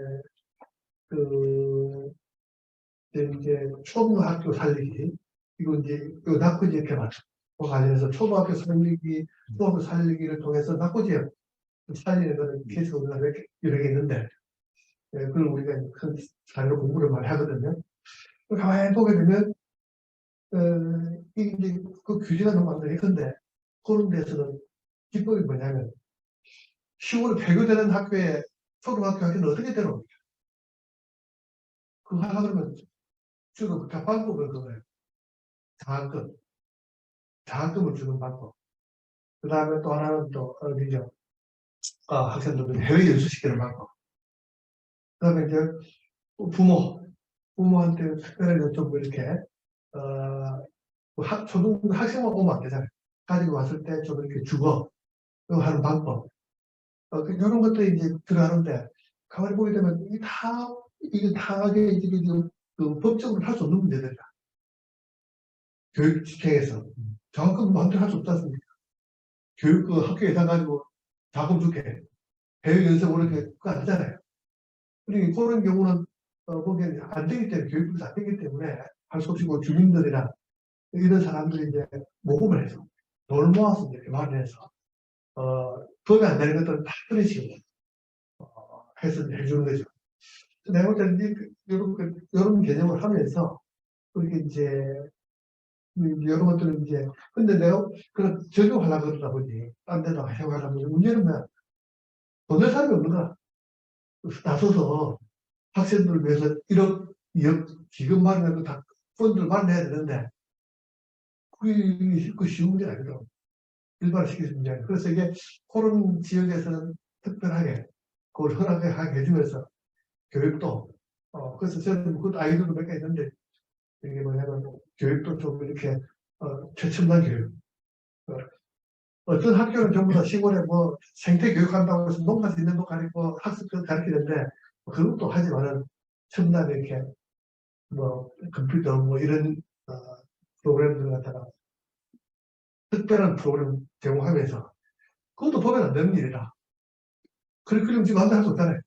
이제 초등학교 살리기 이거 이제 낳고 이렇게 맞죠. 관련해서 초등학교 살리기, 중학교 살리기를 통해서 낙후지역 살리는 그런 케이스가 우리가 여러 개 있는데, 그걸 우리가 큰 사례로 공부를 많이 하거든요. 가만히 보게 되면, 이게 이제 그 규제가 너무 안 되겠는데, 그런 데서는 기법이 뭐냐면, 시골에 폐교되는 학교에, 초등학교 학교는 어떻게 되노? 그거 하려고 그러면, 주로 다 방법을 그거예요. 장학금을 주는 방법. 그 다음에 또 하나는 또, 어디죠? 학생들을 해외 연수시키는 방법. 그 다음에 이제 부모한테 특별하게 좀 이렇게, 학생만 오면 안 되잖아요. 가지고 왔을 때 좀 이렇게 주거, 하는 방법. 이런 것들이 이제 들어가는데, 가만히 보게 되면, 이게 다, 그 법적으로 할 수 없는 문제들이다. 교육 집행에서. 장학금 마음대로 할 수 없지 않습니까? 그 학교 예산 가지고 자금 줄게. 해외 연습 이렇게 그거 안 되잖아요. 그리고 그런 경우는, 보기에는 안 되기 때문에, 교육부에서 안 되기 때문에 할 수 없이 그 주민들이나 이런 사람들이 이제 모금을 해서, 돈을 모아서 이제 마련해서, 법이 안 되는 것들은 다 그런 식으로, 해서 해주는 거죠. 내가 볼 때는 이런 개념을 하면서, 그렇게 이제, 이런 것들은 이제, 근데 내가 그런 적용하려고 그러다 보니, 딴 데다가 해용하려고 보니, 문제는 뭐야? 보낼 사람이 없는 거야. 나서서 학생들을 위해서 1억, 2억 기금 마련해서 다 펀드를 마련해야 되는데, 그게 쉬운 문제 아니더라고. 일반화시킬 수 있는 문제 아니고. 그래서 이게 그런 지역에서는 특별하게 그걸 허락하게 해주면서 교육도, 그래서 저는 그 아이들도 몇 개 있는데, 이게 뭐냐면, 교육도 좀 이렇게, 최첨단 교육. 어떤 학교는 전부 다 시골에 뭐 생태 교육한다고 해서 농사 짓는 거 가르치고 학습 가르치는데, 그것도 하지만은 첨단 이렇게 뭐 컴퓨터 뭐 이런 프로그램들 갖다가 특별한 프로그램 제공하면서 그것도 보면 안 되는 일이라. 커리큘럼 지금 마음대로 할 수 없잖아요.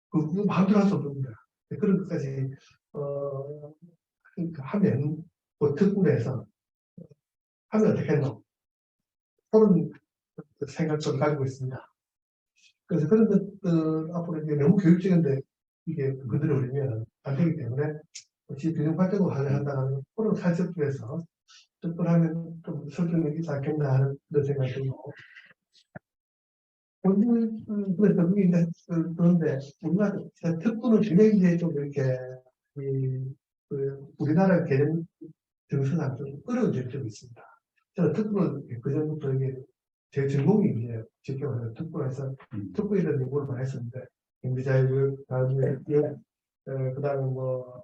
그거 마음대로 할 수 없는 거야. 그런 것까지 그러니까 하면 그 특구에서 하면 어떻겠노? 그런 생각을 가지고 있습니다. 그래서 그런 것들 앞으로 이제 너무 교육적인데 이게 건드려버리면 안 되기 때문에 혹시 균형 활동을 하려 한다는 그런 사실에서 접근하면 좀 설득력이 있지 않겠나 하는 그런 생각이 들고. 그래서 그게 이제 그런데 우리나라 특구는 굉장히 이제 좀 이렇게 우리나라 개념 정서상 좀 어려운 점이 있습니다. 저는 특구는 그전부터 이게 제 전공이 이제 직경하는 특구에서 특구에 대한 연구를 많이 했었는데 경제자유교육, 다음에 그 다음에 뭐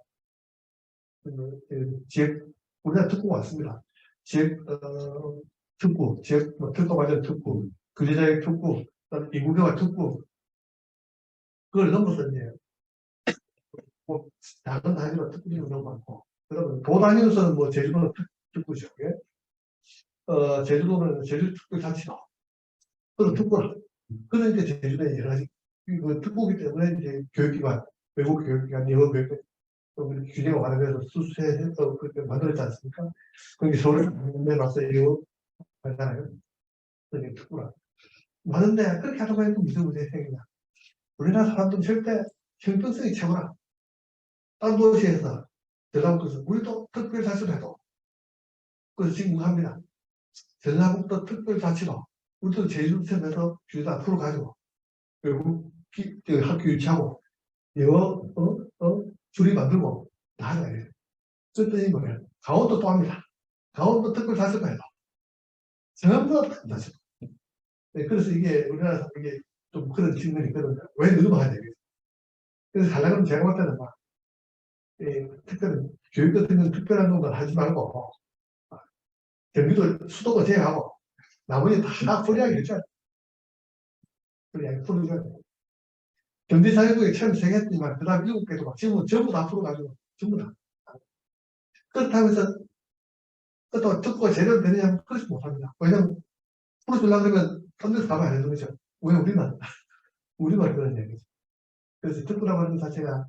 지역 우리나라 특구가 왔습니다. 지역 특구, 지역 뭐 특구 관련 특구, 경제자유 특구, 인구개발 특구 그걸 넘어서 이제 뭐 작은 단위로 특구들이 너무 많고 그러면 도 단위로서는 뭐 제주도는 특구죠. 제주도는 제주 특구 자치도 그런 특구를 그런 이제 제주도에 여러 가지 그 특구이기 때문에 이제 교육기관, 외국 교육기관, 영어 교육기관 규제가 완화돼서 수수해서 그렇게 만들었지 않습니까? 그게 서울에 내놨어 이거 하잖아요. 그게 특구라. 많은데 그렇게 하다 보니까 무슨 문제가 생기냐. 우리나라 사람들은 절대 형평성이 최고라. 딴 도시에서 전라북도에서 우리도 특별자치도 그래서 지금 합니다. 전라북도 특별자치도 우리도 제주도에서 규제도 앞으로 가지고 결국 학교 유치하고 영어 줄이 만들고 다 하는 거예요. 그랬더니 뭐예요? 강원도 또 합니다. 강원도 특별자치도 해도 전부 다 특별자치도. 네, 그래서 이게 우리나라 이게 좀 그런 측면이 있거든요. 왜 넘어가야 되겠어요? 그래서 하려면 제가 볼 때는 막 특별한 교육 같은 건 특별한 건 하지 말고 경기도 수도권 제외하고 나머지 다 프리하게 했잖아요. 프리하게 풀어줘야 경제자유국에 처음 세 개 했지만 그 다음 7개도 막 지금은 전부 다 풀어가지고 전부 다 그렇다고 해서 또 특구가 제대로 되느냐 그렇지 못합니다. 왜냐면 풀어주려고 그러면 딴 데서 답을 안 해주는 거죠. 왜 우리만 그런 얘기죠. 그래서 특구라고 하는 것 자체가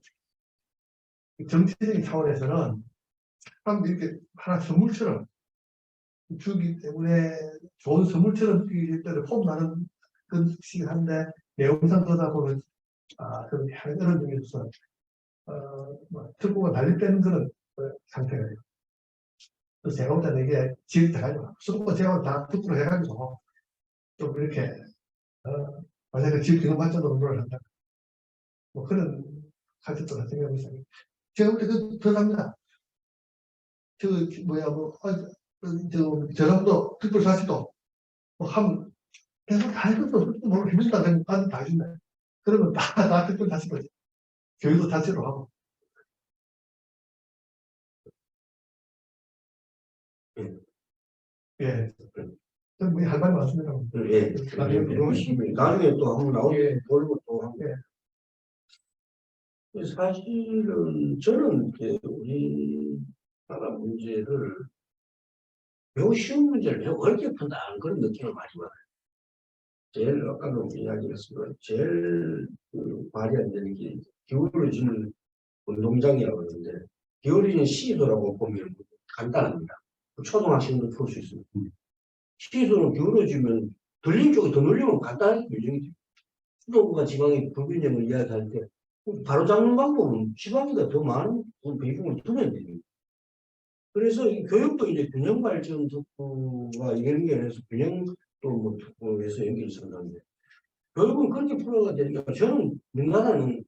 정치적인 차원에서는 참 이렇게 하나 선물처럼 주기 때문에 좋은 선물처럼 주기 때문에 폼나는 그것이긴 한데 내용상 그러다 보면 그런 이런 점에 있어서 뭐 특구가 달립되는 그런 상태가 돼요. 그래서 제가 볼 때는 이게 지역 대가지고 수도권 제가 다 특구로 해가지고 좀 이렇게 만약에 지역 기능 발전으로 공부를 한다. 뭐 그런 가르쳤다고 생각하고 있어요. 제가 볼 때 더 납니다. 저 뭐야 저정도 특별사시도 뭐 하면 계속 다 해줬어. 뭐 힘들다 되면 다 해준다. 그러면 다 특별사시 거지. 교육도 자체로 하고. 예. 뭐할 말이 많습니다. 예. 나중에 또 한번 나오게 보고 또 하고. 예. 사실은 저는 이제 우리나라 문제를 매우 쉬운 문제를 매우 어렵게 푼다는 그런 느낌을 많이 받아요. 제일 아까도 이야기했지만 제일 발휘 안 되는 게 기울어지는 운동장이라고 하는데 기울어지는 시소라고 보면 간단합니다. 초등학생도 풀 수 있습니다. 시소는 기울어지면 들린 쪽이 더 늘리면 간단하게 규정이 돼요. 수도부가 지방의 불균형을 이야기할 때 바로 잡는 방법은 지방이가 더 많은 비중을 두면 됩니다. 그래서 이 교육도 이제 균형 발전 특구와 연결해서 균형도 뭐 특구에서 연결선다는데 결국은 그렇게 풀어가 되니까 저는 우리나라는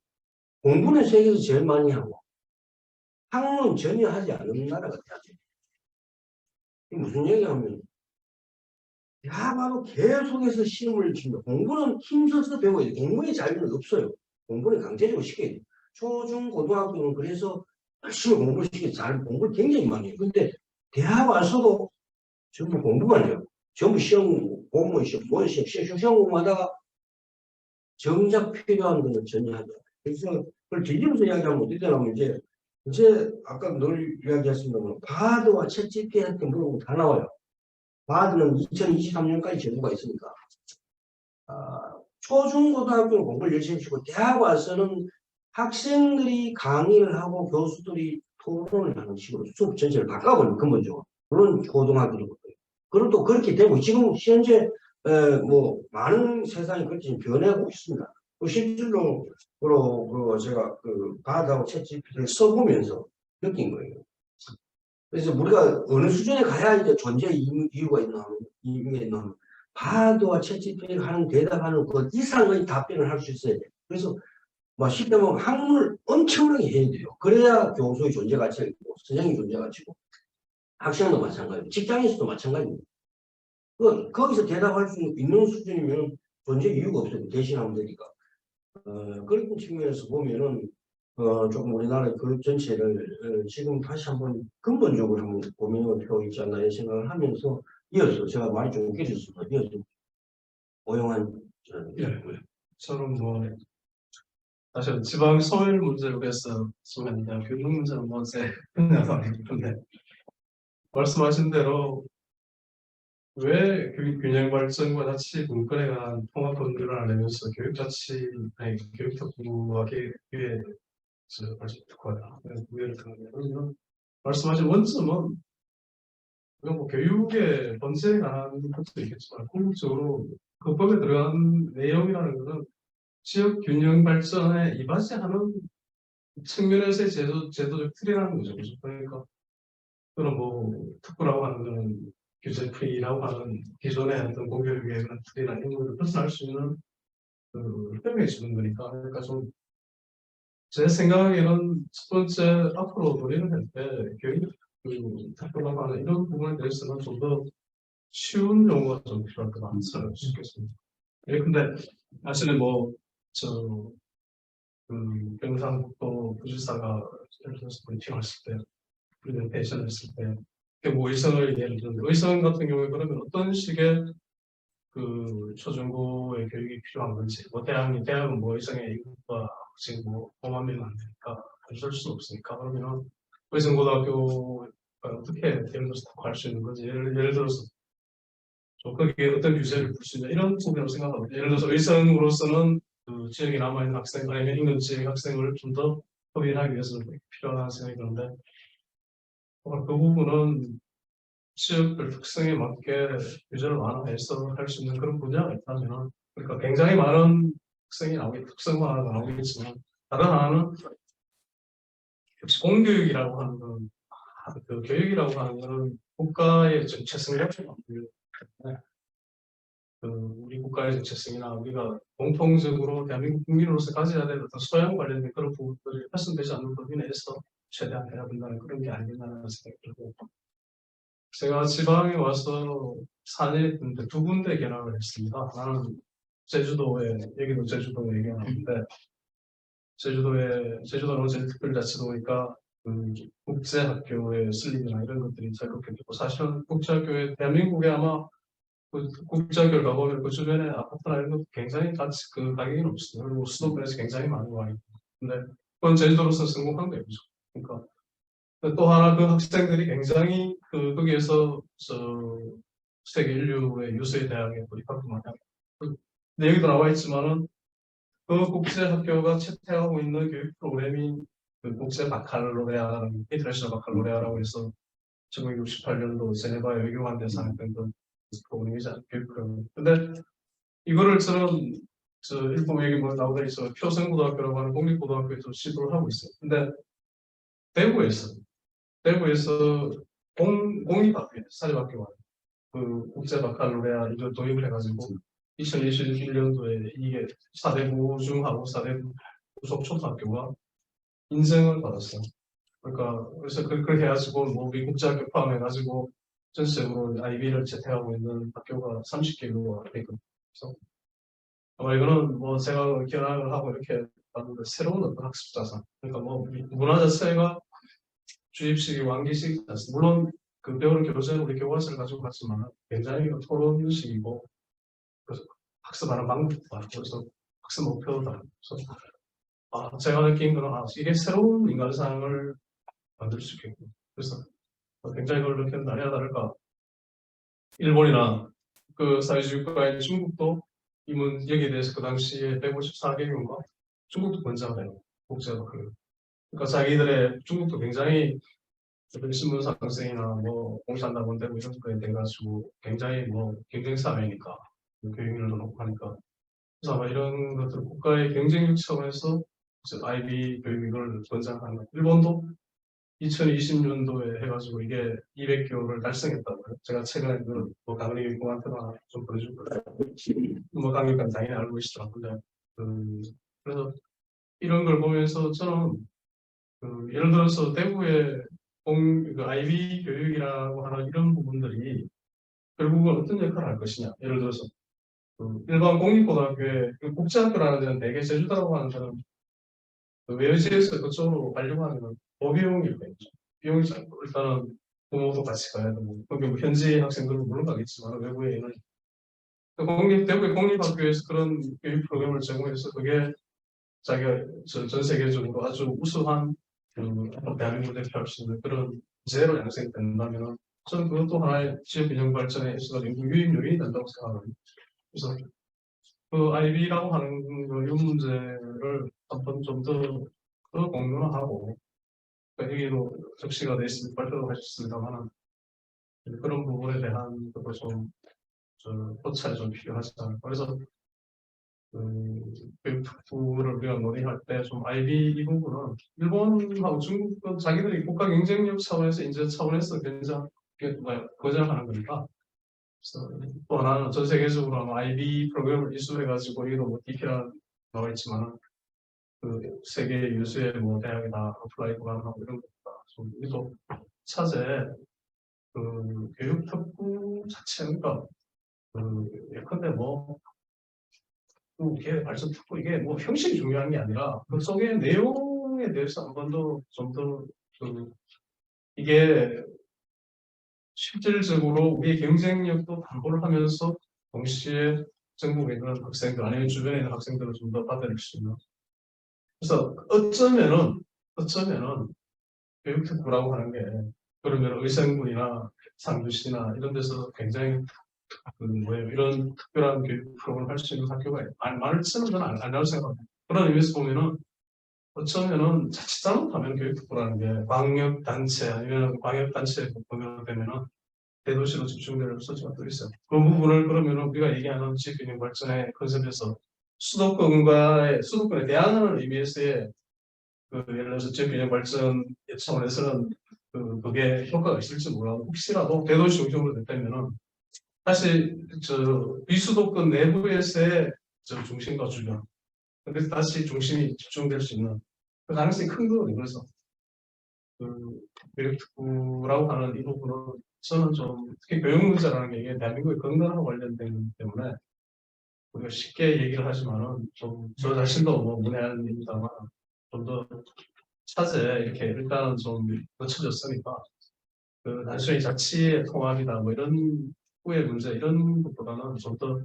공부는 세계에서 제일 많이 하고 학문은 전혀 하지 않는 나라가 돼야 돼요. 이게 무슨 얘기하면 바로 계속해서 시험을 치면 공부는 힘써서 배워야 돼요. 공부의 자유는 없어요. 공부는 강제적으로 시켜야 돼요. 초중 고등학교는 그래서 열심히 공부를 시켜서 잘 공부를 굉장히 많이 해요. 근데 대학 와서도 전부 공부만 해요. 전부 시험, 공무원 시험, 뭔 시험 공부하다가 정작 필요한 거는 전혀 하지 않아요. 그래서 그걸 뒤집어서 이야기하면 어떻게 되냐면 이제 아까 늘 이야기했습니다만 바드와 챗GPT한테 물어보면 다 나와요. 바드는 2023년까지 제도가 있으니까 초중고등학교는 공부를 열심히 시고 대학 와서는 학생들이 강의를 하고 교수들이 토론을 하는 식으로 수업 전체를 바꿔버리면 근본적으로 물론 고등학교도 그렇고요. 그리고 또 그렇게 되고 지금 현재 뭐 많은 세상이 그렇게 변해가고 있습니다. 실질로 제가 바드하고 챗GPT를 써보면서 느낀 거예요. 그래서 우리가 어느 수준에 가야 이제 존재 이유가 있나 하면 바드와 챗GPT가 하는 대답하는 그 이상의 답변을 할 수 있어야 돼요. 그래서 뭐 쉽게 말하면 학문을 엄청나게 해야 돼요. 그래야 교수의 존재 가치가 있고 선생님의 존재 가치고 학생도 마찬가지고 직장에서도 마찬가지입니다. 거기서 대답할 수 있는 수준이면 존재 이유가 없어요. 대신하면 되니까. 그런 측면에서 보면은 조금 우리나라의 교육 전체를 지금 다시 한번 근본적으로 한번 고민할 필요가 있지 않나 이런 생각을 하면서 이어서 제가 말이 좀 길어졌습니다. 이어서 오용한 예. 저는 뭐 사실 지방 소외 문제로 해서 쓰는데 교육 문제는 뭐제 분야도 아닌데 말씀하신 대로 왜 균형 발전과 자치 분권에 관한 통합 법률을 내면서 교육 자치 아니 교육 특구와 기회 발전 특구하다 우회를 당하면 말씀하신 원점은 이건 뭐 교육의 번제에 관한 것도 있겠지만 궁극적으로 그 법에 들어간 내용이라는 것은 지역 균형 발전에 이바지하는 측면에서의 제도적 틀이라는 거죠. 그러니까 그런 뭐 특구라고 하는 거는 규제프리라고 하는 기존의 어떤 공교육의 그런 틀이나 이런 것을 벗어날 수 있는 협력해 주는 거니까. 그러니까 좀 제 생각에는 첫 번째 앞으로 논의를 할 때 교육 특구라고 하는 이런 부분에 대해서는 좀 더 쉬운 용어가 좀 필요할 것 같아서 싶겠습니다. 예, 근데 사실은 뭐저 경상북도 부지사가 예를 들어서 브리핑을 했을 때, 프레젠테이션을 했을 때, 뭐 의성을 예를 들면 의성 같은 경우에 그러면 어떤 식의 초중고의 교육이 필요한 건지, 뭐 대학은 뭐 의성의 인구가 지금 뭐 5만 명은 안 되니까 가질 수 없으니까 그러면 의성고등학교가 어떻게 예를 들어서 할 수 있는 건지, 예를 들어서 거기에 어떤 규제를 풀 수 있냐 이런 부분으로 생각합니다. 예를 들어서 의성으로서는 지역에 남아있는 학생 아니면 인근 지역 학생을 좀 더 협의하기 위해서는 필요한 생각이 드는데 그 부분은 지역별 특성에 맞게 규제를 완화해서 할 수 있는 그런 분야가 있다면, 그러니까 굉장히 많은 특성화가 나오겠지만, 다른 하나는 역시 공교육이라고 하는 건, 그 교육이라고 하는 거는 국가의 정체성을 때문에 우리 국가의 정체성이나 우리가 공통적으로 대한민국 국민으로서 가져야 될 어떤 소양 관련된 그런 부분들이 훼손되지 않는 범위 내에서 최대한 해야 된다는 그런 게 아니겠나라는 생각이 들고, 제가 지방에 와서 4년 있는데 2군데 견학을 했습니다. 하나는 제주도에, 여기도 제주도에 얘기하는데, 제주도는 제주특별자치도니까 그 국제학교의 설립이나 이런 것들이 자유롭게 되고, 사실은 국제학교에 대한민국에 아마 그 국제학교를 가보면 그 주변에 아파트나 이런 것도 굉장히 가격이 높습니다. 그리고 수도권에서 굉장히 많이 와 있고, 근데 그건 제주도로서 성공한 거죠. 그러니까 또 하나 그 학생들이 굉장히 거기에서 세계 인류의 유수의 대학에 입학도 많이 하고, 근데 여기도 나와 있지만은 그 국제학교가 채택하고 있는 교육 프로그램이 그 국제 바칼로레아라는 인터내셔널 바칼로레아라고 해서 1968년도 제네바 외교관 대상했던 그 프로그램이잖아요. 교육 프로그램. 근데 이거를 저는 일부 여기 뭐 나오다 있어 표성고등학교라고 하는 공립고등학교에서 시도를 하고 있어요. 근데 대구에서 공립학교, 사립학교가 그 국제 바칼로레아 이거 도입을 해가지고 2021년도에 이게 4대 부중하고 4대 부속 초등학교가 인증을 받았어요. 그러니까 그래서 그렇게 해가지고 뭐 우리 국제학교 포함해가지고 전체적으로 IB를 채택하고 있는 학교가 30개가 되거든요. 그래서 아마 이거는 뭐 제가 견학을 하고 이렇게 봤는데 새로운 어떤 학습 자산, 그러니까 뭐 문화 자체가 주입식이 완기식이지 않습니다. 물론 그 배우는 교재는 우리 교과서를 가지고 갔지만 굉장히 토론식이고, 그래서 학습하는 방법도 다르고, 그래서 학습 목표도 다르고, 그래서 제가 느낀 거는 이게 새로운 인간상을 만들 수 있겠고, 그래서 굉장히 그걸 느꼈는데 아니나 다를까 일본이나 그 사회주의 국가인 중국도 여기에 대해서 그 당시에 154개국인가 중국도 권장을 해요. 국제학교. 그러니까 자기들의 중국도 굉장히 신문 상승이나 뭐 공산당원대 뭐 이런 거에 대해 가지고 굉장히 뭐 경쟁 사회니까 교육률도 높고 하니까, 그래서 아마 이런 것들 국가의 경쟁력 차원에서 IB 교육 이걸 권장하는 거. 일본도 2020년도에 해가지고 이게 200개월을 달성했다고요. 제가 최근에 뭐 강릉 공한테도 하나 좀 보내줄 거예요. 뭐 강릉까지 당연히 알고 계시더라고요. 그래서 이런 걸 보면서 저는 예를 들어서 대구의 IB 교육이라고 하는 이런 부분들이 결국은 어떤 역할을 할 것이냐. 예를 들어서 일반 공립고등학교에 국제학교라는 데는 대개 제주도라고 하는 데는 외지에서 그쪽으로 가려고 하는 건 고비용일 거예요. 비용이 일단은 부모도 같이 가야 되고, 거기 뭐 현지 학생들은 물론 가겠지만 외부에 있는 대구의 공립학교에서 그런 교육 프로그램을 제공해서 그게 자기가 전 세계적으로 아주 우수한 대한민국을 대표할 수 있는 그런 제로 양성이 된다면 저는 그것도 하나의 지역 균형 발전에 있어서 유인 요인이 된다고 생각합니다. 그래서 그 IB라고 하는 이 문제를 한번 좀 더 공론화하고, 그러니까 여기로 접시가 돼 있으면 발표도 하셨습니다만 그런 부분에 대한 것도 좀 포착이 좀 필요하지 않을까. 그래서 교육부를 우리가 논의할 때 좀 IB 이 부분은 일본하고 중국은 자기들이 국가 경쟁력 차원에서 인재 차원에서 권장하는 거니까. 그래서 또 하나는 전 세계적으로 아마 IB 프로그램을 이수해가지고 여기도 뭐 DP랑 나와 있지만 그 세계 유수의 뭐 대학에 다 어플라이 하고 이런 것보다 좀 우리도 차제 교육 특구 자체가 예컨대 뭐 이게 발전 특구 이게 뭐 형식이 중요한 게 아니라 그 속의 내용에 대해서 한 번 더 좀 더 이게 실질적으로 우리의 경쟁력도 담보를 하면서 동시에 전국에 있는 학생들 아니면 주변에 있는 학생들을 좀 더 받아낼 수 있는. 그래서 어쩌면은 교육특구라고 하는 게 그러면 의성군이나 상주시나 이런 데서 굉장히 이런 특별한 교육 프로그램을 할 수 있는 학교가 많을지는 저는 안 나올 생각합니다. 그런 의미에서 보면은 어쩌면은 자칫 잘못하면 교육특구라는 게 광역단체 아니면 광역단체에 보면 되면은 대도시로 집중될 소지가 또 있어요. 그 부분을 그러면 우리가 얘기하는 지역균형 발전의 컨셉에서 수도권에 대항하는 의미에서의 그 예를 들어서 지역균형 발전 차원에서는 그게 효과가 있을지 몰라도 혹시라도 대도시 중심으로 됐다면은 사실 저 비수도권 내부에서의 저 중심과 주변 그래서 다시 중심이 집중될 수 있는 그 가능성이 큰 거거든요. 그래서 그 교육특구라고 하는 이 부분은 저는 좀 특히 교육 문제라는 게 이게 대한민국의 건강과 관련되기 때문에 우리가 쉽게 얘기를 하지만은 좀 저 자신도 뭐 문외한 입니다만 좀 더 차제 이렇게 일단은 좀 늦춰졌으니까 그 단순히 자치의 통합이다 뭐 이런 후의 문제 이런 것보다는 좀더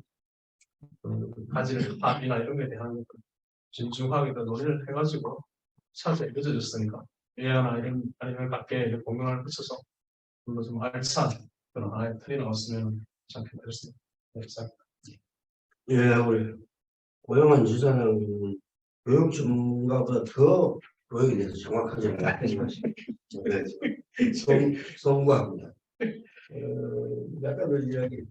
가질 합의나 이런 거에 대한 진중하게 더 논의를 해가지고 차제 늦어졌으니까 예하나 이런 아니면 각계 공론을 거쳐서 좀더 좀 알찬 그런 아예 틀이 나왔으면 괜찮겠다 그랬습니다. 네, 감사합니다. 예, 우리 고영한 지사는 교육 전문가보다 더 교육에 대해서 정확하게 아는 것이 송구합니다. 약간 그 이야기,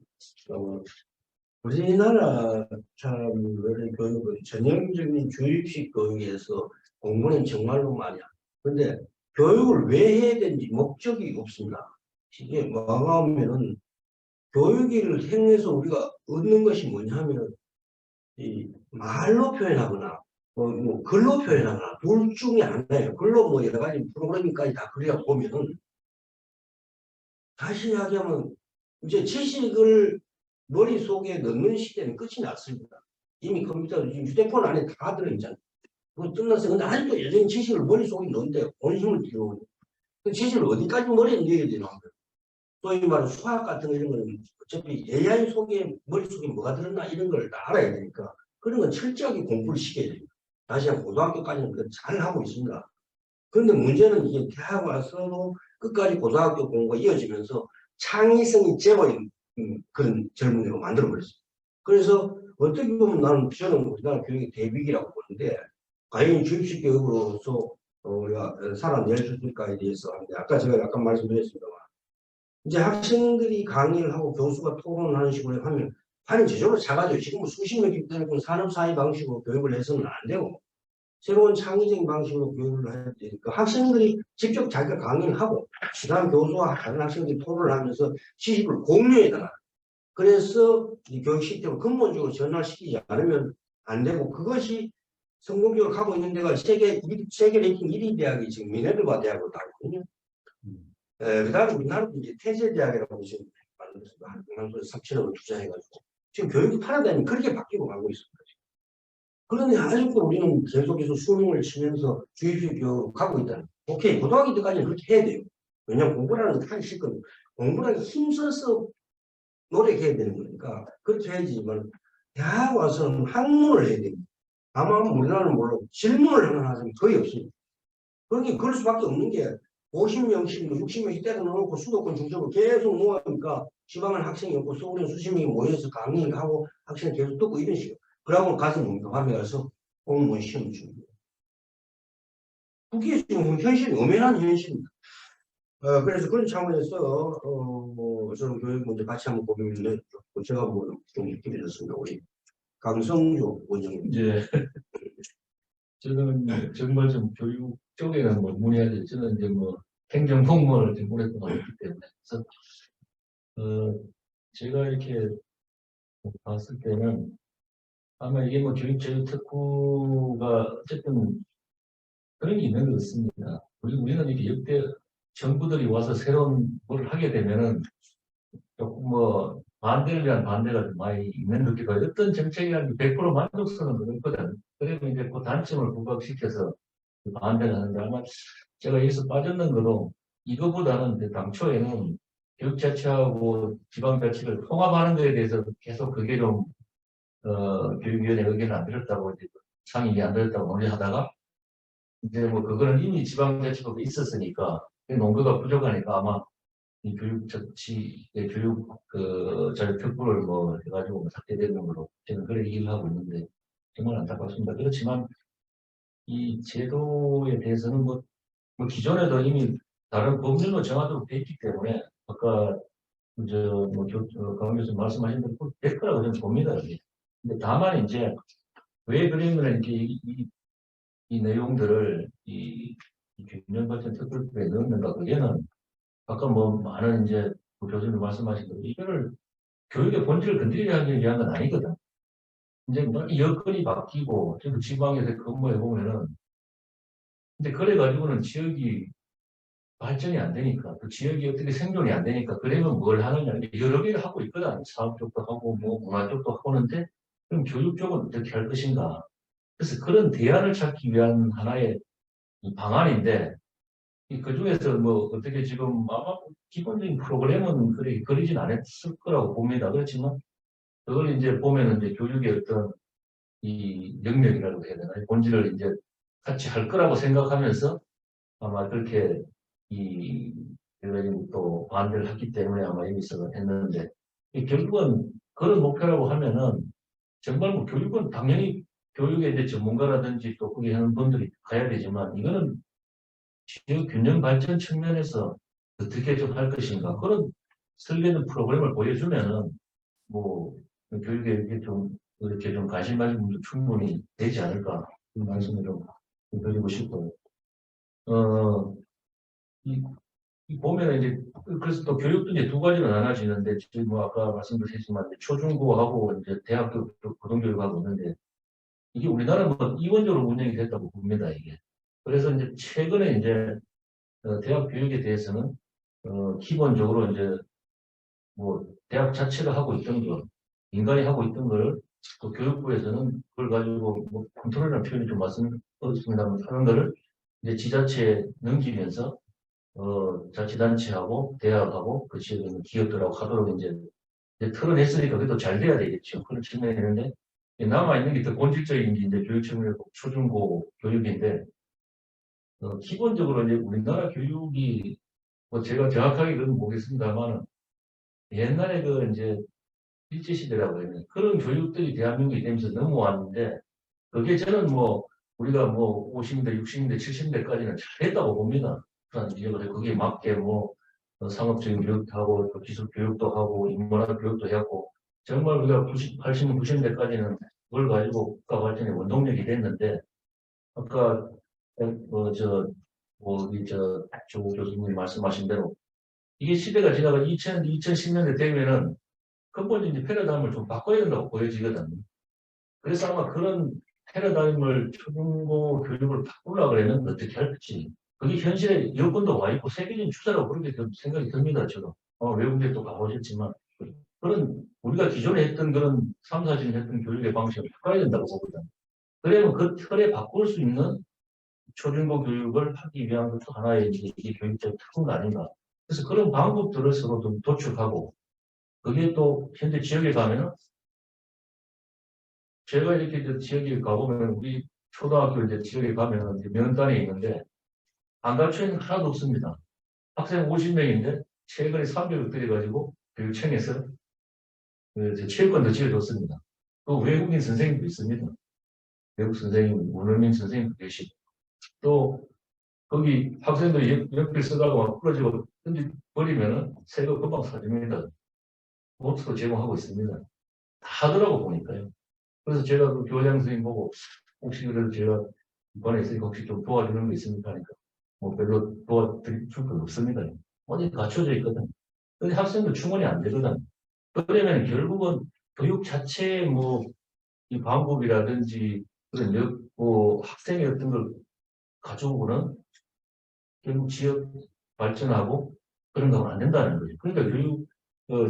우리나라처럼 이런 교육은 전형적인 주입식 교육에서 공부는 정말로 많이야. 근데 교육을 왜 해야 되는지 목적이 없습니다. 이게 뭐가 하면은 교육을 행해서 우리가 얻는 것이 뭐냐면 이 말로 표현하거나 뭐 글로 표현하거나 둘 중에 하나예요. 글로 뭐 여러 가지 프로그래밍까지 다 그려 보면은 다시 이야기하면 이제 지식을 머릿속에 넣는 시대는 끝이 났습니다. 이미 컴퓨터, 지금 휴대폰 안에 다 들어있잖아요. 그거 끝났어요. 근데 아직도 여전히 지식을 머릿속에 넣는데 본심을 들여오는. 그 지식을 어디까지 머리에 넣어야 되나. 소위 말하는 수학 같은 거 이런 거는 어차피 AI 속에 머릿속에 뭐가 들었나 이런 걸 다 알아야 되니까 그런 건 철저하게 공부를 시켜야 됩니다. 다시 한 고등학교까지는 그걸 잘 하고 있습니다. 그런데 문제는 이게 대학 와서도 끝까지 고등학교 공부가 이어지면서 창의성이 제로인 그런 젊은이로 만들어버렸어요. 그래서 어떻게 보면 저는 우리나라 교육의 대비기라고 보는데 과연 주입식 교육으로서 우리가 살아낼 수 있을까에 대해서 하는데 아까 제가 약간 말씀드렸습니다만 이제 학생들이 강의를 하고 교수가 토론을 하는 식으로 하면 판이 저절로 작아져요. 지금 수십 명씩 되는 산업사회 방식으로 교육을 해서는 안 되고 새로운 창의적인 방식으로 교육을 해야 되니까 학생들이 직접 자기가 강의를 하고 그다음 교수와 다른 학생들이 토론을 하면서 지식을 공유해 나가요. 그래서 이 교육 시스템을 근본적으로 전환시키지 않으면 안 되고 그것이 성공적으로 하고 있는 데가 세계 랭킹 1위 대학이 지금 미네르바 대학으로 나오거든요. 그다음에 우리나라도 이제 태제대학이라고 지금 만들었습니다. 한 3천억을 투자해가지고 지금 교육이 파라다임이 그렇게 바뀌고 가고 있습니다. 그런데 아직도 우리는 계속해서 수능을 치면서 주입식 교육으로 가고 있다는. 오케이, 고등학교 때까지는 그렇게 해야 돼요. 왜냐하면 공부라는 건 하기 싫거든요. 공부라는 게 힘써서 노력해야 되는 거니까 그렇게 해야지만 대학 와서는 학문을 해야 됩니다. 아마 우리나라는 물론 질문을 하는 학생이 거의 없습니다. 그러니 그럴 수밖에 없는 게 50명씩, 60명씩 때려놓고 수도권 중심으로 계속 모아니까 지방은 학생이 없고 서울에 수십 명이 모여서 강의를 하고 학생을 계속 듣고 이런 식으로. 그러고 가서 뭡니까? 밤에 가서 공무원 시험 주는 거예요. 그게 지금 현실, 엄연한 현실입니다. 그래서 그런 차원에서, 저는 교육 문제 같이 한번 고민을 했고, 제가 좀 느끼게 됐습니다. 우리 강성주 원장님. 이제 저는 정말 좀 교육 쪽에는 뭐 문의하지 저는 이제 뭐 행정 공무원을 좀 오랫동안 했기 때문에 그래서 제가 이렇게 봤을 때는 아마 이게 뭐 교육제도 특구가 어쨌든 그런 게 있는 것 같습니다. 우리는 이렇게 역대 정부들이 와서 새로운 뭘 하게 되면은 조금 뭐 반대를 위한 반대가 좀 많이 있는 것 같기도 해요. 어떤 정책이라는 게 100% 만족스러운 없거든. 그러면 이제 그 단점을 부각시켜서 반대를 하는데 아마 제가 여기서 빠졌는 것도 이거보다는 이제 당초에는 교육자치하고 지방자치를 통합하는 것에 대해서 계속 그게 좀 교육위원회 의견을 안 들었다고 이제 상임위 안 들었다고 논의하다가 이제 뭐 그거는 이미 지방자치법에 있었으니까 논거가 부족하니까 아마 이 교육자치 교육 자료 특구를 뭐 해가지고 삭제되는 걸로 저는 그렇게 얘기를 하고 있는데 정말 안타깝습니다. 그렇지만 이 제도에 대해서는 뭐 기존에도 이미 다른 법률로 정하도록 돼 있기 때문에 아까 강 교수님 말씀하신 대로 100%라고 저는 봅니다. 여기. 근데 다만 이제 왜 그러면 이렇게 이 내용들을 이 균형 발전 특별법에 넣는가 그게는 아까 뭐 많은 이제 교수님 말씀하신 대로 이거를 교육의 본질을 건드리기 위한 건 아니거든. 이제 뭐 여건이 바뀌고 지금 지방에서 근무해 보면은 근데 그래 가지고는 지역이 발전이 안 되니까 그 지역이 어떻게 생존이 안 되니까 그러면 뭘 하느냐 여러 개를 하고 있거든. 사업 쪽도 하고 뭐 문화 쪽도 하는데 그럼 교육 쪽은 어떻게 할 것인가. 그래서 그런 대안을 찾기 위한 하나의 이 방안인데 그 중에서 뭐 어떻게 지금 아마 기본적인 프로그램은 그리 그리진 않았을 거라고 봅니다. 그렇지만 그걸 이제 보면은 이제 교육의 어떤 이 영역이라고 해야 되나 본질을 이제 같이 할 거라고 생각하면서 아마 그렇게 이 여러 가지 또 반대를 했기 때문에 아마 여기서 했는데 이 결국은 그런 목표라고 하면은 정말 뭐 교육은 당연히 교육의 이제 전문가라든지 또 거기 하는 분들이 가야 되지만 이거는 지역 균형 발전 측면에서 어떻게 좀 할 것인가 그런 설계된 프로그램을 보여주면은 뭐 교육에 이렇게 좀 이렇게 좀 관심 가진 분도 충분히 되지 않을까 그런 말씀을 좀 드리고 싶고요. 이, 이 보면 이제 그래서 또 교육도 이제 두 가지로 나눠지는데 지금 뭐 아까 말씀드렸지만 초중고하고 이제 대학교 고등교육하고 있는데 이게 우리나라는 뭐 이원적으로 운영이 됐다고 봅니다 이게. 그래서 이제 최근에 이제 대학 교육에 대해서는 기본적으로 이제 뭐 대학 자체가 하고 있던 거, 인간이 하고 있던 걸 또 교육부에서는 그걸 가지고 뭐 컨트롤이라는 표현이 좀 맞습니다만 하는 거를 이제 지자체에 넘기면서 자치단체하고 대학하고 그 지역에 있는 기업들하고 하도록 이제 털어냈으니까 그래도 잘 돼야 되겠죠. 그런 측면이 있는데 남아있는 게 더 본질적인 게 이제 교육 측면의 초중고 교육인데 기본적으로 이제 우리나라 교육이 뭐 제가 정확하게 그건 모르겠습니다만 옛날에 그 이제 일제시대라고 해요. 그런 교육들이 대한민국이 되면서 넘어왔는데 그게 저는 뭐 우리가 뭐 50년대, 60년대, 70년대까지는 잘했다고 봅니다. 그런 지역을 거기에 맞게 뭐 상업적인 교육도 하고 또 기술 교육도 하고 인문학 교육도 해갖고 정말 우리가 90, 80년, 90년대까지는 그걸 가지고 국가 발전의 원동력이 됐는데 아까 조 교수님 말씀하신 대로 이게 시대가 지나가 2010년대 되면은 근본적인 패러다임을 좀 바꿔야 된다고 보여지거든요. 그래서 아마 그런 패러다임을 초중고 교육을 바꾸려고 그러면 어떻게 할지 그게 현실에 여건도 와 있고 세계적인 추세라고 그렇게 생각이 듭니다. 저도 외국에 또 가보셨지만 그런 우리가 기존에 했던 그런 3, 4년 했던 교육의 방식을 바꿔야 된다고 보거든요. 그러면 그 틀에 바꿀 수 있는 초중고 교육을 하기 위한 것도 하나의 이 교육적 특허가 아닌가. 그래서 그런 방법들을 서로 좀 도출하고 그게 또 현재 지역에 가면은 제가 이렇게 이제 지역에 가보면 우리 초등학교 이제 지역에 가면 이제 명단에 있는데 안 가르쳐 있는 거 하나도 없습니다. 학생 50명인데 최근에 300을 들여가지고 교육청에서 체육관도 지어줬습니다. 또 외국인 선생님도 있습니다. 외국 선생님, 원어민 선생님도 계시고 또 거기 학생들이 연필 쓰다가 막 부러지고 던져버리면은 새거 금방 사줍니다. 노트도 제공하고 있습니다. 다 하더라고 보니까요. 그래서 제가 그 교장 선생님 보고 혹시 그래도 제가 이번에 있으니까 혹시 좀 도와주는 거 있습니까? 하니까 뭐 별로 도와줄 건 없습니다. 어디 갖춰져 있거든. 근데 학생도 충원이 안 되거든. 그러면 결국은 교육 자체의 뭐 이 방법이라든지 그런 뭐 학생의 어떤 걸 가져오고는 결국 지역 발전하고 그런 거는 안 된다는 거죠. 그러니까 교육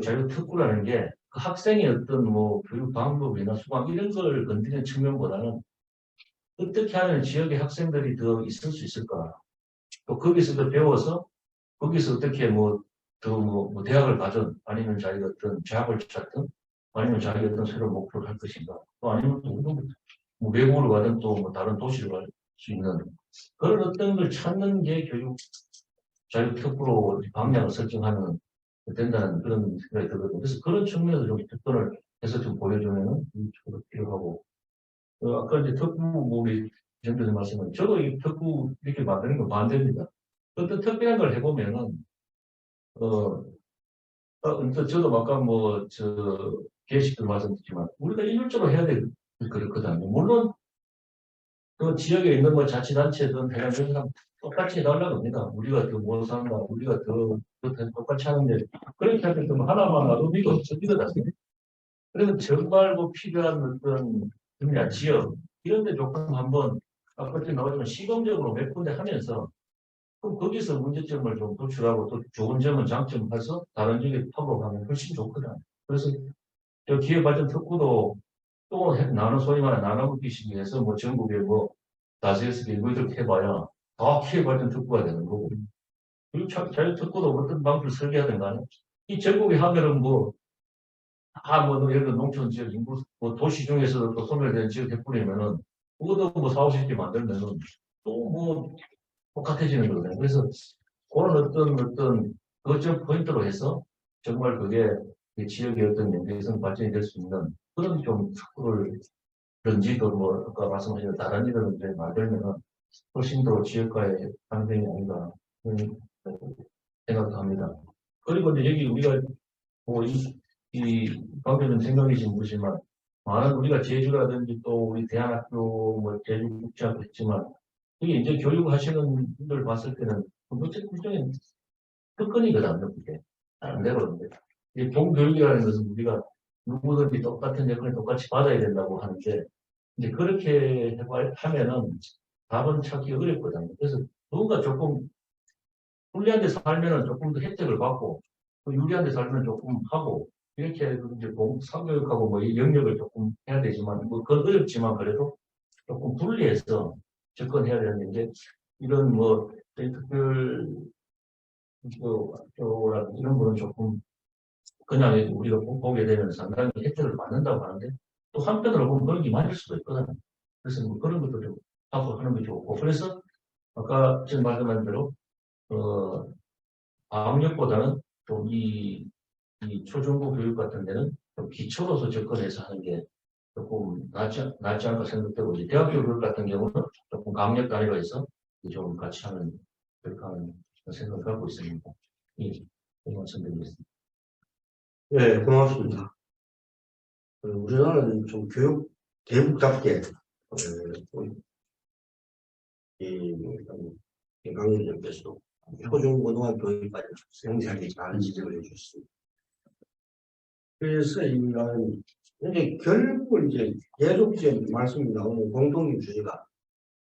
자유 특구라는 게 그 학생의 어떤 뭐 교육 방법이나 수강 이런 걸 건드리는 측면보다는 어떻게 하면 지역의 학생들이 더 있을 수 있을까? 또 거기서 더 배워서 거기서 어떻게 뭐 더 뭐 대학을 가든 아니면 자기가 어떤 대학을 찾든 아니면 자기 어떤 새로운 목표를 할 것인가? 또 아니면 또 뭐 외국을 가든 또 뭐 다른 도시를 갈 수 있는 그런 어떤 걸 찾는 게 교육 자유특구로 방향을 설정하면 된다는 그런 생각이 들거든요. 그래서 그런 측면에서 좀 특권을 해서 좀 보여주면은 저도 필요하고 아까 이제 특구 뭐 우리 정도님 말씀은 저도 이 특구 이렇게 만드는 거 반대입니다. 어떤 특별한 걸 해보면은 저도 아까 저 게시글 말씀드렸지만 우리가 일률적으로 해야 될 그렇거든요. 물론 그 지역에 있는 뭐 자치단체든 해당되는 똑같이 해달라고 합니다. 우리가 더 못 산다, 우리가 더 똑같이 하는데 그렇게 할 때 하나만 하도 이거 없습니다. 그러면 정말 뭐 필요한 어떤 분야, 지역 이런 데 조금 한번 아까 나오지만 시범적으로 몇 군데 하면서 그럼 거기서 문제점을 좀 도출하고 또 좋은 점은 장점을 해서 다른 지역에 파고가면 훨씬 좋거든. 그래서 저 기회발전 특구도 또 나는 소위 말해 나눠먹기식 위해서 뭐 전국에 뭐 다수에서 일부 이렇게 해봐야 다 기회발전 특구가 되는 거고. 그리고 자유특구도 어떤 방식을 설계하든 간에 이 전국에 하면은 예를 들어 농촌 지역 인구, 도시 중에서 또 소멸된 지역 해뿌리면은 그것도 뭐 4, 50개 만들면은 또 똑같아지는 거거든요. 그래서 그런 어떤 거점 포인트로 해서 정말 그게 이 지역의 어떤 연계성 발전이 될 수 있는 그런 좀 특구를 런지도 아까 말씀하신 다른 일을 이제 만들면은 훨씬 더 지역과의 상생이 아닌가 그런 생각도 합니다. 그리고 이제 여기 우리가 방금 생각이신 분이지만 많은 우리가 제주라든지 또 우리 대안학교 제주국제학교 있지만 이게 이제 교육하시는 분들 봤을 때는 일종의 특권이거든요. 그게 나름대로 이 공교육이라는 것은 우리가 누구든지 똑같은 여건을 똑같이 받아야 된다고 하는데 이제 그렇게 하면은 답은 찾기 어렵거든요. 그래서 누군가 조금 불리한 데 살면은 조금 더 혜택을 받고 또 유리한 데 살면 조금 하고 이렇게 이제 사교육하고 이 영역을 조금 해야 되지만 그건 어렵지만 그래도 조금 분리해서 접근해야 되는데 이런 특별 학교라든지 이런 거는 조금 그냥 우리가 보게 되면 상당히 혜택을 받는다고 하는데 또 한편으로 보면 그런 게 맞을 수도 있거든요. 그래서 그런 것도 좀 하고 하는 게 좋고 그래서 아까 지금 말씀한 대로 방역보다는 좀 이 초중고 교육 같은 데는 좀 기초로서 접근해서 하는 게 조금 낫지 않을까 생각되고 이제 대학교 교육 같은 경우는 조금 강력 단위로 해서 좀 같이 하는 그렇게 하는 생각을 갖고 있습니다. 이 말씀드리겠습니다. 네, 고맙습니다. 우리나라는 좀 교육 대국답게 강의님께서도 초중고등학교 교육까지 생생하게 잘 지적을 해주셨습니다. 그래서 이런 이제 결국 이제 계속 이제 말씀이 나오는 공통된 주제가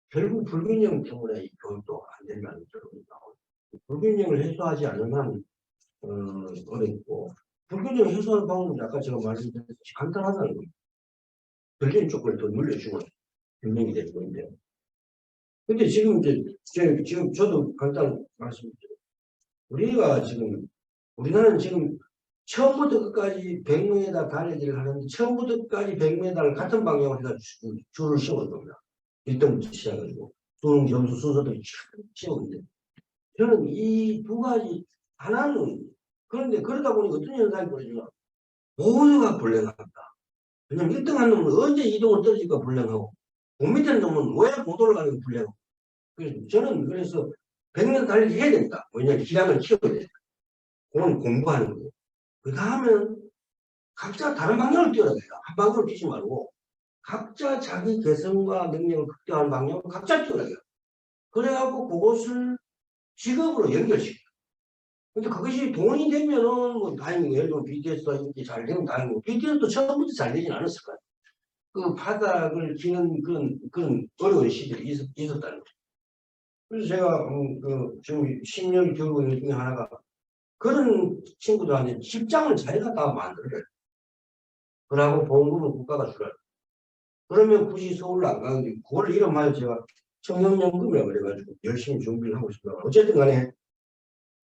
결국 불균형 때문에 이 교육도 안 된다는 결론이 나오고 불균형을 해소하지 않는 한 어렵고 불균형 해소하는 방법은 아까 제가 말씀드렸듯이 간단하다는 거예요. 불균형 쪽을 더 늘려주고 분명히 되는 건데 근데 지금 지금 저도 간단 말씀드려요. 우리나라는 지금 처음부터 끝까지 100m에다 달리기를 하는데 처음부터 끝까지 100m를 같은 방향으로 해서 줄을 씌워놓은 겁니다. 1등부터 시작해가지고 수능 점수 순서도 씌우는데 저는 이 두 가지 하나는 그런데 그러다 보니 어떤 현상이 벌어지나 모두가 불행합니다. 왜냐면 1등 한 놈은 언제 2등을 떨어질까 불행하고 못 밑에 놈은 왜 못 올라가는 게 불행하고 저는 그래서 100m 달리기 해야 된다. 왜냐면 기량을 키워야 된다. 그건 공부하는 거예요. 그 다음에는 각자 다른 방향을 뛰어야 돼요. 한 방향을 뛰지 말고 각자 자기 개성과 능력을 극대화하는 방향으로 각자 뛰어야 돼요. 그래갖고 그것을 직업으로 연결시켜요. 근데 그것이 돈이 되면은 다행이고 예를 들면 BTS가 이렇게 잘 되면 다행이고 BTS도 처음부터 잘 되진 않았을 거예요. 그 바닥을 기는 그런 어려운 시절이 있었다는 거죠. 그래서 제가 지금 10년 교육원 중에 하나가 그런 친구들한테 직장을 자기가 다 만들어요. 그러고 보험금은 국가가 주라. 그러면 굳이 서울로 안 가는데 그걸 이름하여 제가 청년연금이라고 그래가지고 열심히 준비를 하고 있습니다. 어쨌든 간에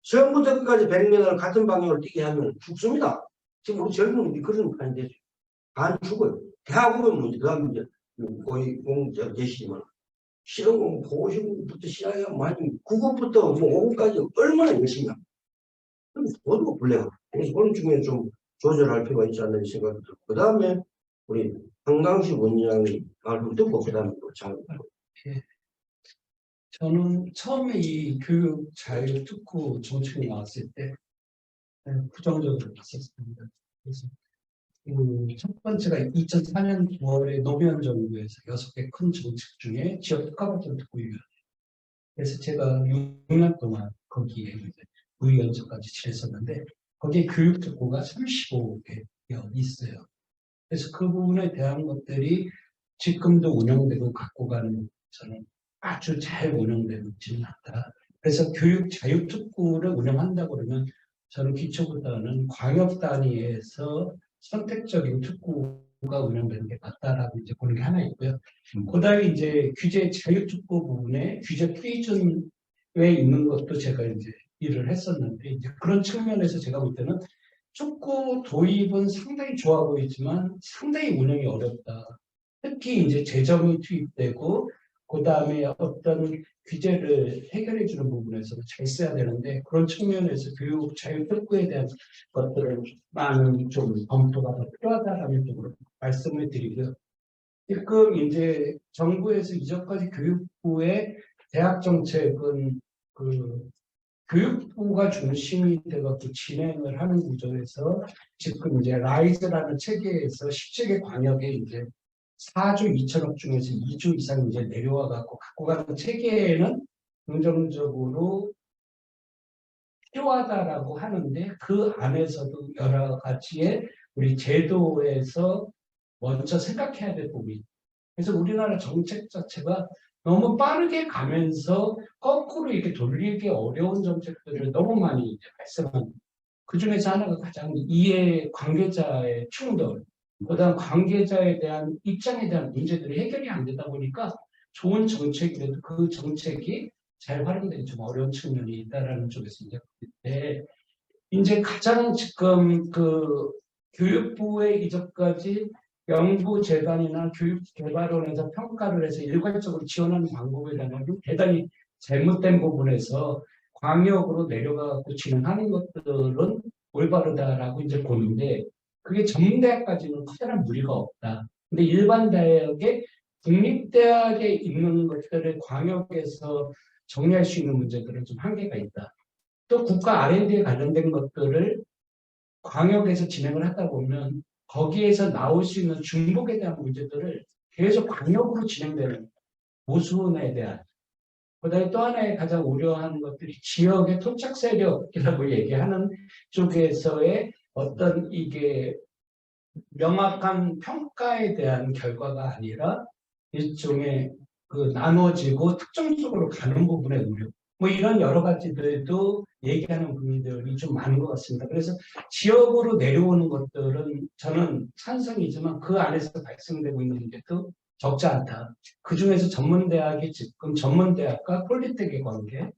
처음부터 끝까지 100m를 같은 방향으로 뛰게 하면 죽습니다. 지금 우리 젊은이들이 그런 판이 되죠. 반 죽어요. 대학 오면 문제, 그 다음에 이제 거의 계시지만 실험 공부, 고시공부부터 시작해서 많이 9급부터 5급까지 얼마나 열심히 합니다. 그럼 모두가 불리하고 그래서 그런 중에 좀 조절할 필요가 있지 않나 생각이 들고 그 다음에 우리 한강식 원장이 말을 듣고 그 다음에 또 잘. 저는 처음에 이 교육 자유 특구 정책이 나왔을 때 부정적으로 봤었습니다. 그래서 첫 번째가 2004년 9월에 노무현 정부에서 6개 큰 정책 중에 지역 특화발전 특구위원회. 그래서 제가 6년 동안 거기에 이제 부위원장까지 지냈었는데 거기에 교육 특구가 35개여 있어요. 그래서 그 부분에 대한 것들이 지금도 운영되고 갖고 가는 저는 아주 잘 운영되고 있지는 않다. 그래서 교육 자유 특구를 운영한다고 그러면 저는 기초보다는 광역 단위에서 선택적인 특구가 운영되는 게 맞다라고 이제 보는 게 하나 있고요. 그다음에 이제 규제 자유 특구 부분에 규제 프리즌에 있는 것도 제가 이제 일을 했었는데 이제 그런 측면에서 제가 볼 때는 축구 도입은 상당히 좋아 보이지만 상당히 운영이 어렵다. 특히 이제 재정이 투입되고 그 다음에 어떤 규제를 해결해 주는 부분에서는 잘 써야 되는데 그런 측면에서 교육 자유 특구에 대한 것들은 많은 좀 검토가 더 필요하다라는 쪽으로 말씀을 드리고요. 지금 이제 정부에서 이전까지 교육부의 대학 정책은 그 교육부가 중심이 돼갖고 진행을 하는 구조에서 지금 이제 라이즈라는 체계에서 17개 광역에 이제 4조 2천억 중에서 2조 이상 이제 내려와 갖고 가는 체계에는 긍정적으로 필요하다라고 하는데 그 안에서도 여러 가지의 우리 제도에서 먼저 생각해야 될 부분이. 그래서 우리나라 정책 자체가 너무 빠르게 가면서 거꾸로 이렇게 돌리기 어려운 정책들을 너무 많이 이제 발생합니다. 그 중에서 하나가 가장 이해 관계자의 충돌, 그다음 관계자에 대한 입장에 대한 문제들이 해결이 안 되다 보니까 좋은 정책이라도 그 정책이 잘 활용되기 좀 어려운 측면이 있다라는 쪽에서 이제 가장 지금 그 교육부의 이전까지 연구재단이나 교육개발원에서 평가를 해서 일괄적으로 지원하는 방법에 대한 건 대단히 잘못된 부분에서 광역으로 내려가고 진행하는 것들은 올바르다라고 이제 보는데 그게 전문대학까지는 커다란 무리가 없다. 근데 일반 대학에 국립대학에 있는 것들을 광역에서 정리할 수 있는 문제들은 좀 한계가 있다. 또 국가 R&D에 관련된 것들을 광역에서 진행을 하다 보면 거기에서 나올 수 있는 중복에 대한 문제들을 계속 광역으로 진행되는 모순에 대한 그다음에 또 하나의 가장 우려하는 것들이 지역의 토착 세력이라고 얘기하는 쪽에서의 어떤 이게 명확한 평가에 대한 결과가 아니라 일종의 그 나눠지고 특정적으로 가는 부분의 우려 뭐 이런 여러 가지들도 얘기하는 부분들이 좀 많은 것 같습니다. 그래서 지역으로 내려오는 것들은 저는 찬성이지만 그 안에서 발생되고 있는 문제도 적지 않다. 그중에서 전문대학이 지금 전문대학과 폴리텍의 관계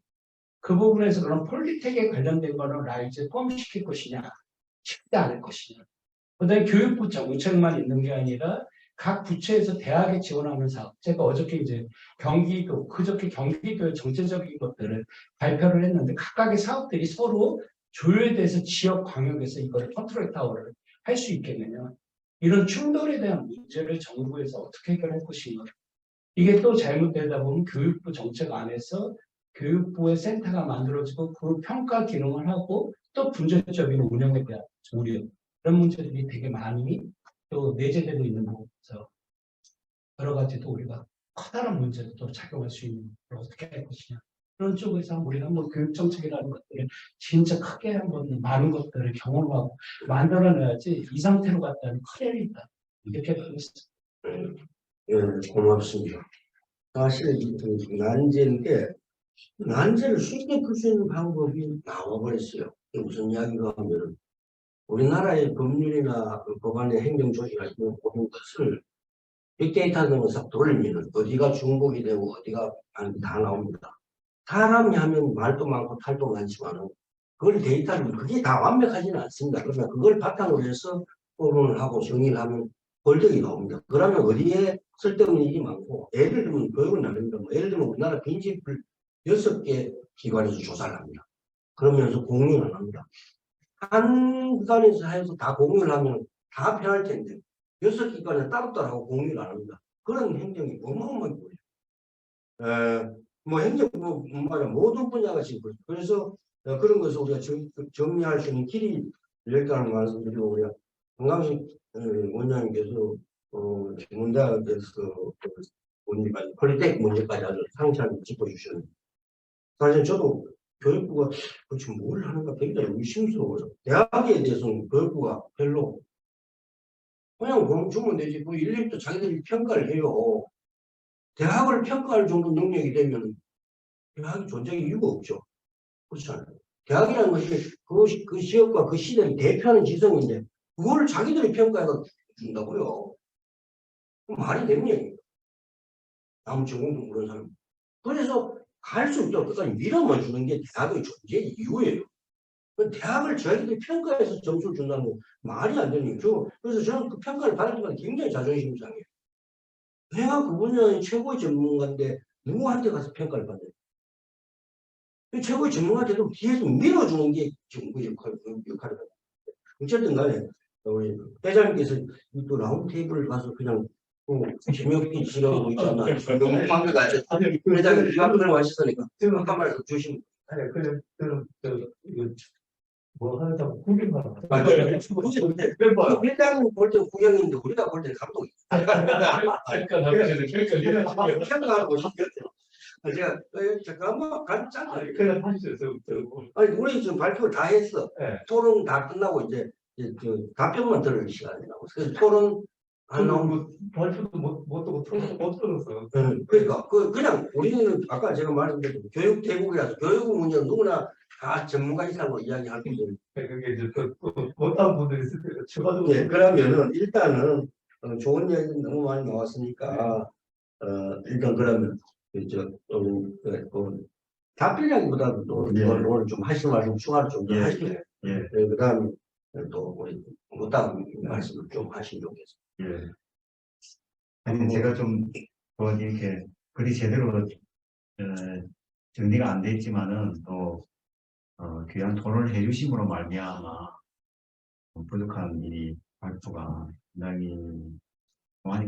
그 부분에서 그런 폴리텍에 관련된 거는 라이즈에 포함시킬 것이냐 쉽지 않을 것이냐 그다음에 교육부 정책만 있는 게 아니라 각 부처에서 대학에 지원하는 사업. 제가 어저께 이제 그저께 경기도의 정체적인 것들을 발표를 했는데 각각의 사업들이 서로 조율돼서 지역 광역에서 이걸 컨트롤 타워를 할 수 있겠느냐. 이런 충돌에 대한 문제를 정부에서 어떻게 해결할 것인가. 이게 또 잘못되다 보면 교육부 정책 안에서 교육부의 센터가 만들어지고 그 평가 기능을 하고 또 분절적인 운영에 대한 우려. 그런 문제들이 되게 많이 또 내재되고 있는 부분에서 여러 가지도 우리가 커다란 문제도 또 작용할 수 있는 걸 어떻게 할 것이냐 그런 쪽에서 우리가 한번 교육정책이라는 것들을 진짜 크게 한번 많은 것들을 경험하고 만들어내야지 이 상태로 갔다는 큰일이 있다 이렇게 보고 있습니다. 예, 고맙습니다. 사실 그 난제인데 난제를 쉽게 풀 수 있는 방법이 나와버렸어요. 이게 무슨 이야기가 하면 우리나라의 법률이나 그 법안의 행정조치가 있는 모든 것을 빅데이터 등에서 돌리면 어디가 중복이 되고 어디가 다 나옵니다. 사람이 하면 말도 많고 탈도 많지만 그걸 데이터를 그게 다 완벽하지는 않습니다. 그러면 그걸 바탕으로 해서 포론을 하고 정의를 하면 벌떡이 나옵니다. 그러면 어디에 쓸데없는 일이 많고 예를 들면 교육을 나눕니다. 예를 들면 우리나라 빈집을 6개 기관에서 조사를 합니다. 그러면서 공유를 안 합니다. 한 기관에서 해서 다 공유를 하면 다 편할 텐데 6기관에 따로따로 하고 공유를 안 합니다. 그런 행정이 어마어마하게 보여요. 뭐 행정 모든 분야가 지금 그래서 그런 것을 우리가 정리할 수 있는 길이 열렸다는 말씀드리고 우리가 건강식 원장님께서 전문대학에서 문제까지 폴리텍 문제까지 아주 상세하게 짚어주셨는데 사실 저도 교육부가 도대체 뭘 하는가 굉장히 의심스러워요. 대학에 대해서는 교육부가 별로 그냥 공 주면 되지 그 일일이 또 자기들이 평가를 해요. 대학을 평가할 정도 능력이 되면 대학이 존재의 이유가 없죠. 그렇지 않아요. 대학이라는 것이 그 지역과 그 시대를 대표하는 지성인데 그거를 자기들이 평가해서 준다고요. 말이 되는 얘기입니다. 아무 전공도 모르는 사람. 그래서 갈 수 있도록 끝까지 밀어만 주는 게 대학의 존재의 이유예요. 대학을 자기들이 평가해서 점수를 준다는 건 말이 안 되는 거죠. 그래서 저는 그 평가를 받을 때마다 굉장히 자존심이 상해요. 내가 그 분야의 최고의 전문가인데 누구한테 가서 평가를 받아요? 최고의 전문가한테도 뒤에서 밀어주는 게 정부 역할이다. 어쨌든 간에 우리 회장님께서 또 라운드 테이블을 가서 그냥 재미없게 지나가고 있잖아. 너무 방금 회장님 이학을 하셨으니까 한 말씀 주시면. 아니, 그냥 저는 이거 뭐 하자고 구경하러 회장님 볼 때 구경인데 우리가 볼 때 감동이. 평가하고 싶겠죠. 제가 잠깐만 간단하게 그냥 하시죠. 아니 우리 지금 발표를 다 했어. 네. 토론 다 끝나고 이제 답변만 들을 시간이라고. 그래서 토론 안 나오면 발표도 못 듣고 토론도 못 들었어. 그러니까 그냥 우리는 아까 제가 말씀드린 교육 대국이라서 교육 문제는 누구나 다 전문가이라고 이야기할 거죠. 그게 이제 못한 분들이 있을 때 추가적으로. 네, 그러면은 일단은 좋은 이야기 너무 많이 나왔으니까 일단 그러면 답변량보다도 또 예. 오늘 좀 하실 말씀 추가로 좀 예. 하시면 예. 그다음에 또 우리 못한 말씀을 좀 하시면 좋겠습니다. 예. 아니, 제가 좀, 이렇게, 글이 제대로, 정리가 안 돼 있지만은, 또, 귀한 토론을 해주심으로 말미암아, 부족한 이 발표가 굉장히 많이,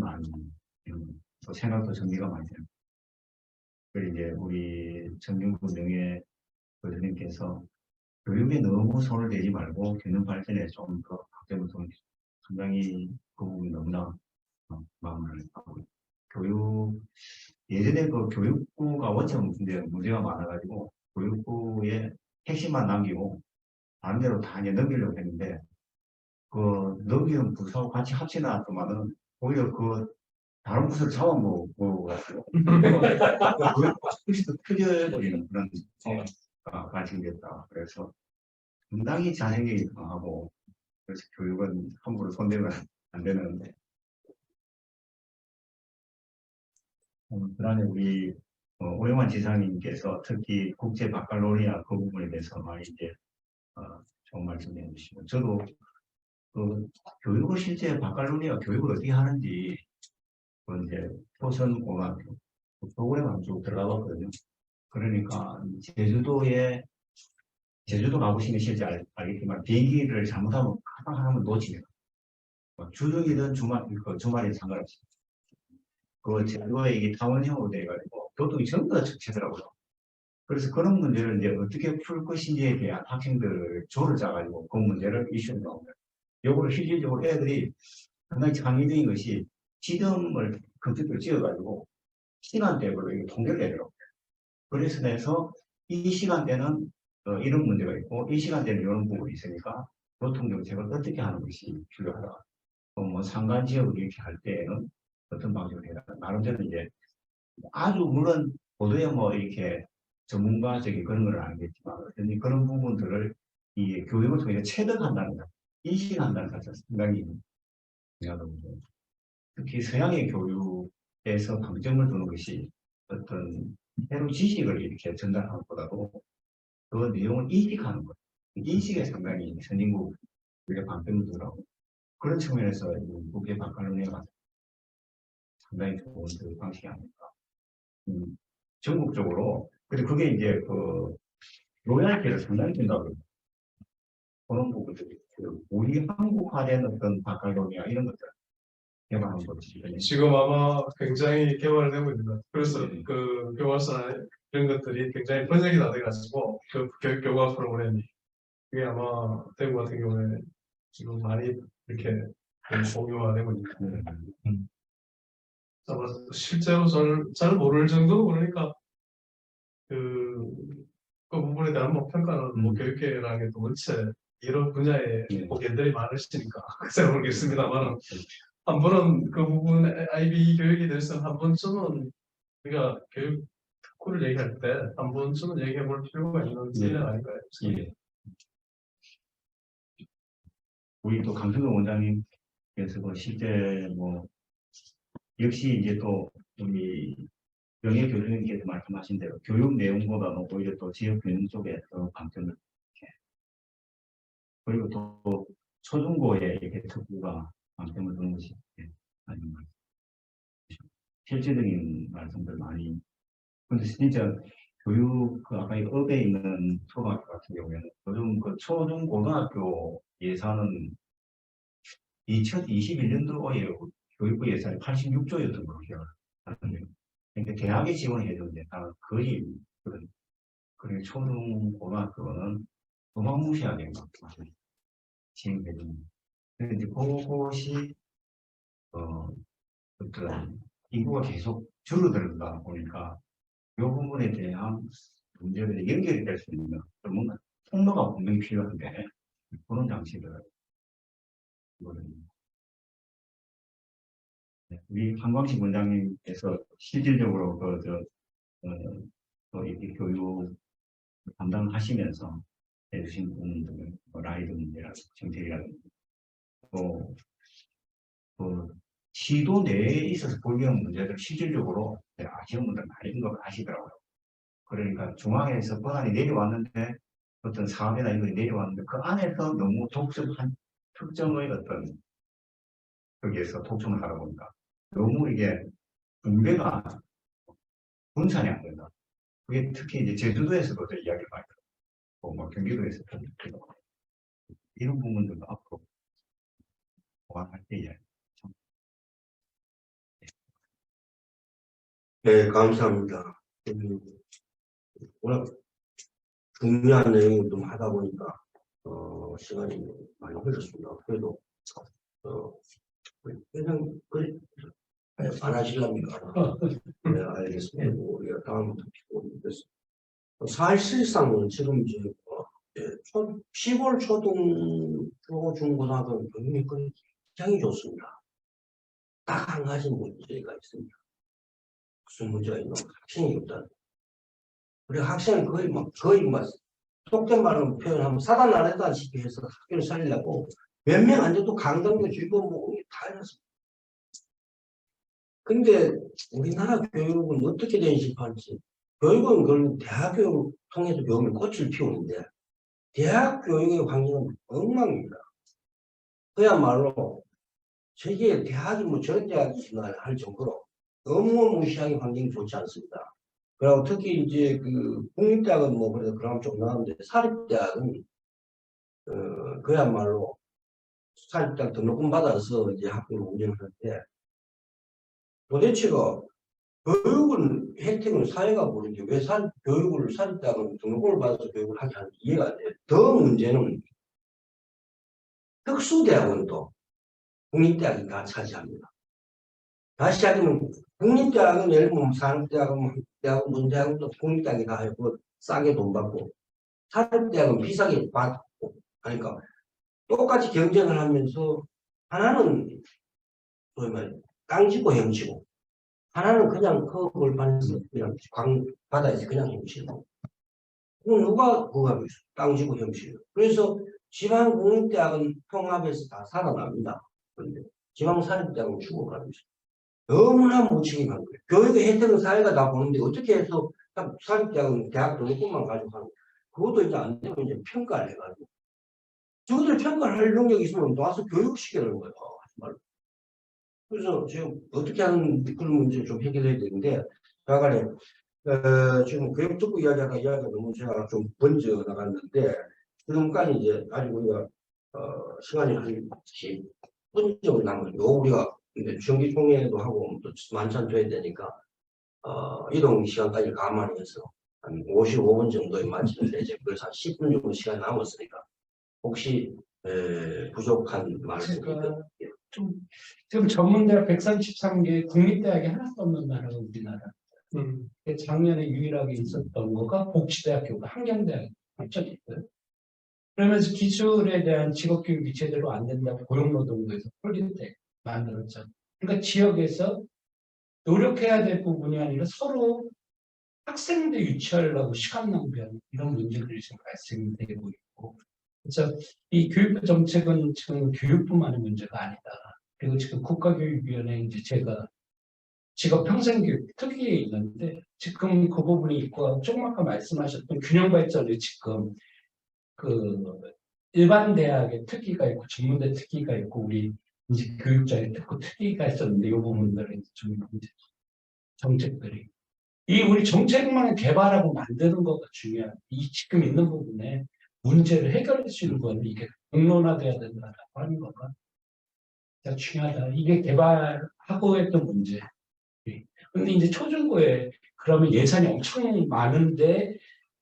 또 생각도 정리가 많이 돼요. 그리고 이제, 우리 정경구 명예 교수님께서 교육에 너무 손을 대지 말고, 균형 발전에 좀 더 박점을 좀 상당히 그 부분이 너무나 마음을 하고 예전에 그 교육부가 원천 문제가 많아가지고 교육부의 핵심만 남기고 다른 데로 다 이제 넘기려고 했는데 그 넘기는 부서하고 같이 합치나더만은 오히려 그 다른 부서를 잡아먹어가지고 교육부가 훨씬 더 커져버리는 그런 상황가 발생됐다. 그래서 상당히 자생력이 강하고 그래서 교육은 함부로 손대면 안 되는데 그다음에 우리 오영환 지사님께서 특히 국제 바칼로리아 그 부분에 대해서 많이 이제 좋은 말씀해 주시고 저도 그 교육을 실제 바칼로리아 교육을 어떻게 하는지 그 이제 토선고등학교 프로그램을 쭉 들어가봤거든요. 그러니까 제주도 가보시면 실제 알겠지만 비행기를 잘못하면 하나하나 놓치면 주중이든 주말이든 상관없이 그 제주도에 이게 타원형으로 돼가지고 교통이 전부 다 적체더라고요. 그래서 그런 문제를 이제 어떻게 풀 것인지에 대한 학생들을 조를 짜가지고 그 문제를 이슈로 나옵니다. 요거를 실질적으로 애들이 상당히 창의적인 것이 지점을 컴퓨터로 찍어가지고 시간대별로 이거 통계를 내더라고요. 그래서 내서 이 시간대는 이런 문제가 있고 이 시간대는 이런 부분이 있으니까 교통 정책을 어떻게 하는 것이 필요하다. 뭐 상간 지역을 이렇게 할 때에는 어떤 방식으로 해야 나름대로 이제 아주 물론 보도에 뭐 이렇게 전문가적인 그런 걸 알겠지만 그런 부분들을 이 교육을 통해 체득한다는 것, 인식한다는 것 자체가 상당히 중요하다고 특히 서양의 교육에서 방점을 두는 것이 어떤 새로운 지식을 이렇게 전달하는 것보다도 그 내용을 인식하는 것, 인식에 상당히 선진국 우리가 방점을 두더라고. 그런 측면에서 국제 바칼로리아가 상당히 좋은 그 방식이 아닐까. 전국적으로. 근데 그게 이제 그 로얄티를 상당히 준다고 그런 부분들이 우리 한국화된 어떤 바칼로리아 이런 것들 개발한 거지. 지금 아마 굉장히 개발을 되고 있는 것 같아요. 그래서 네. 그 교과서나 이런 것들이 굉장히 번역이 다 돼가지고 그 교과 프로그램이 그게 아마 대구 같은 경우에 지금 많이 이렇게 공유가 되고 있는 것 같아요. 아마 실제로 잘 모를 정도로 그러니까 그 부분에 대한 뭐 평가는 뭐 교육계라는 게 또 원체 이런 분야에 네. 고견들이 많으시니까 잘 모르겠습니다만 한 번은 그 부분 IB 교육에 대해서 한 번쯤은 우리가 교육 특구를 얘기할 때 한 번쯤은 얘기해 볼 필요가 있는 네. 분야 아닌가요? 예. 우리 또 강승근 원장님께서 뭐 실제 뭐 역시 이제 또 우리 명예 교수님께서 말씀하신 대로 교육 내용보다는 오히려 또 지역 균형 쪽에 더 방점을 이렇게 그리고 또 초중고에 이렇게 특구가 방점을 두는 것이 아닌가. 실질적인 말씀들 많이. 근데 진짜 교육 그 아까 이 업에 있는 초등학교 같은 경우에는 요즘 그 초중고등학교 예산은 2021년도에 교육부 예산이 86조였던 걸로 기억하는데 그러니까 대학에 지원해야 되는데 거의 그런 초중고등학교는 어마무시하게 막 진행되는. 근데 이제 그것이 어떤 인구가 계속 줄어들다 보니까 이 부분에 대한 문제들이 연결이 될 수 있는 뭔가 통로가 분명히 필요한데 그런 장치를 우리 한광식 원장님께서 실질적으로 이 교육 담당하시면서 해주신 부분들, 라이드 문제라든지 정책이라든지 또 시도 내에 있어서 불리한 문제들 실질적으로 아시는 분들 많이 생각을 하시더라고요. 그러니까 중앙에서 권한이 내려왔는데 어떤 사업이나 이런 게 내려왔는데 그 안에서 너무 독특한 특정의 어떤 거기에서 독점을 하다 보니까 너무 이게 분배가 분산이 안 된다. 그게 특히 이제 제주도에서도 이야기를 많이 들었고, 뭐 경기도에서도 이런 부분들도 앞으로 보완할 때에 참. 네, 감사합니다. 워낙 중요한 내용을 좀 하다 보니까 시간이 많이 흘렀습니다. 그래도 그냥 안 하실랍니까? 네, 알겠습니다. 우리가 다음부터 보겠습니다. 사실상 지금 이제 시골 초등 중고등학교 교육이 굉장히 좋습니다. 딱 한 가지 문제가 있습니다. 무슨 문제가 있나? 학생이 없다. 우리 학생은 거의 속된 말로 표현하면 사단 아래다시피 해서 학교를 살리려고 몇 명 안 돼도 강당도 주고 뭐 다 해놨습니다. 근데 우리나라 교육은 어떻게 된식할지 교육은 그걸 대학 교육을 통해서 교육을 꽃을 피우는데 대학 교육의 환경은 엉망입니다. 그야말로 세계 대학이 뭐 저런 대학이나 할 정도로 너무 무시하게 환경이 좋지 않습니다. 그리고 특히 이제 그 국립대학은 뭐 그래도 그나마 좀 나은데 사립대학은 그야말로 사립대학 등록금 받아서 이제 학교를 운영하는데 도대체가 교육은 혜택은 사회가 모르는데 왜 교육을 사립대학은 등록금을 받아서 교육을 하게 하는지 이해가 안 돼요. 더 문제는 특수대학원도 국립대학이 다 차지합니다. 다시 하면 국립대학은 예를 들면 산업대학은 문대학은 또 국립대학이 다 하고 싸게 돈 받고 사립대학은 비싸게 받고 하니까 똑같이 경쟁을 하면서 하나는 소위 말해 땅지고 헤엄치고 하나는 그냥 그걸 받아서 그냥 바다에서 그냥 헤엄치고 그럼 누가 그거 하고 있어? 땅지고 헤엄치고 그래서 지방 국립대학은 통합해서 다 살아납니다. 그런데 지방 사립대학은 죽어가고 있어. 너무나 무책임한 거예요. 교육의 혜택은 사회가 다 보는데 어떻게 해서 사립대학은 대학 등록금만 가지고 하는 그것도 이제 안 되면 이제 평가를 해가지고 저것들 평가를 할 능력이 있으면 와서 교육시키는 거예요. 정말. 그래서 지금 어떻게 하는 그런 문제를 좀 해결해야 되는데 야간에 지금 교육특구 이야기가 너무 제가 좀 번져 나갔는데 지금까지 이제 아직 우리가 시간이 한 10분 정도 남았죠. 우리가 근데 중기 총회도 하고 또 만찬줘야 되니까 이동 시간까지 감안히 해서 한 55분 정도에 마치는데 이제 그래서 한 10분 정도 시간 남았으니까 혹시 부족한 말씀이 제가 좀 지금 전문대학 133개 국립대학이 하나도 없는 나라가 우리나라. 작년에 유일하게 있었던 거가 복지대학교가 한경대학이 합쳐졌어요. 그러면서 기술에 대한 직업교육이 제대로 안 된다고 고용노동부에서 폴리텍 만들었죠. 그러니까 지역에서 노력해야 될 부분이 아니라 서로 학생들 유치하려고 시간 낭비하는 이런 문제들이 지금 발생되고 있고, 그래서 이 교육부 정책은 지금 교육뿐만의 문제가 아니다. 그리고 지금 국가교육위원회 이제 제가 직업 평생교육 특위에 있는데 지금 그 부분이 있고, 조금 아까 말씀하셨던 균형 발전을 지금 그 일반 대학의 특기가 있고 전문대 특기가 있고 우리 이제 교육자의 특기가 있었는데 이 부분들은 좀 이제 정책들이 이 우리 정책만 개발하고 만드는 거가 중요한 이 지금 있는 부분에 문제를 해결할 수 있는 건 이게 공론화돼야 된다라고 하는 거가 진짜 중요하다. 이게 개발하고 했던 문제. 근데 이제 초중고에 그러면 예산이 엄청 많은데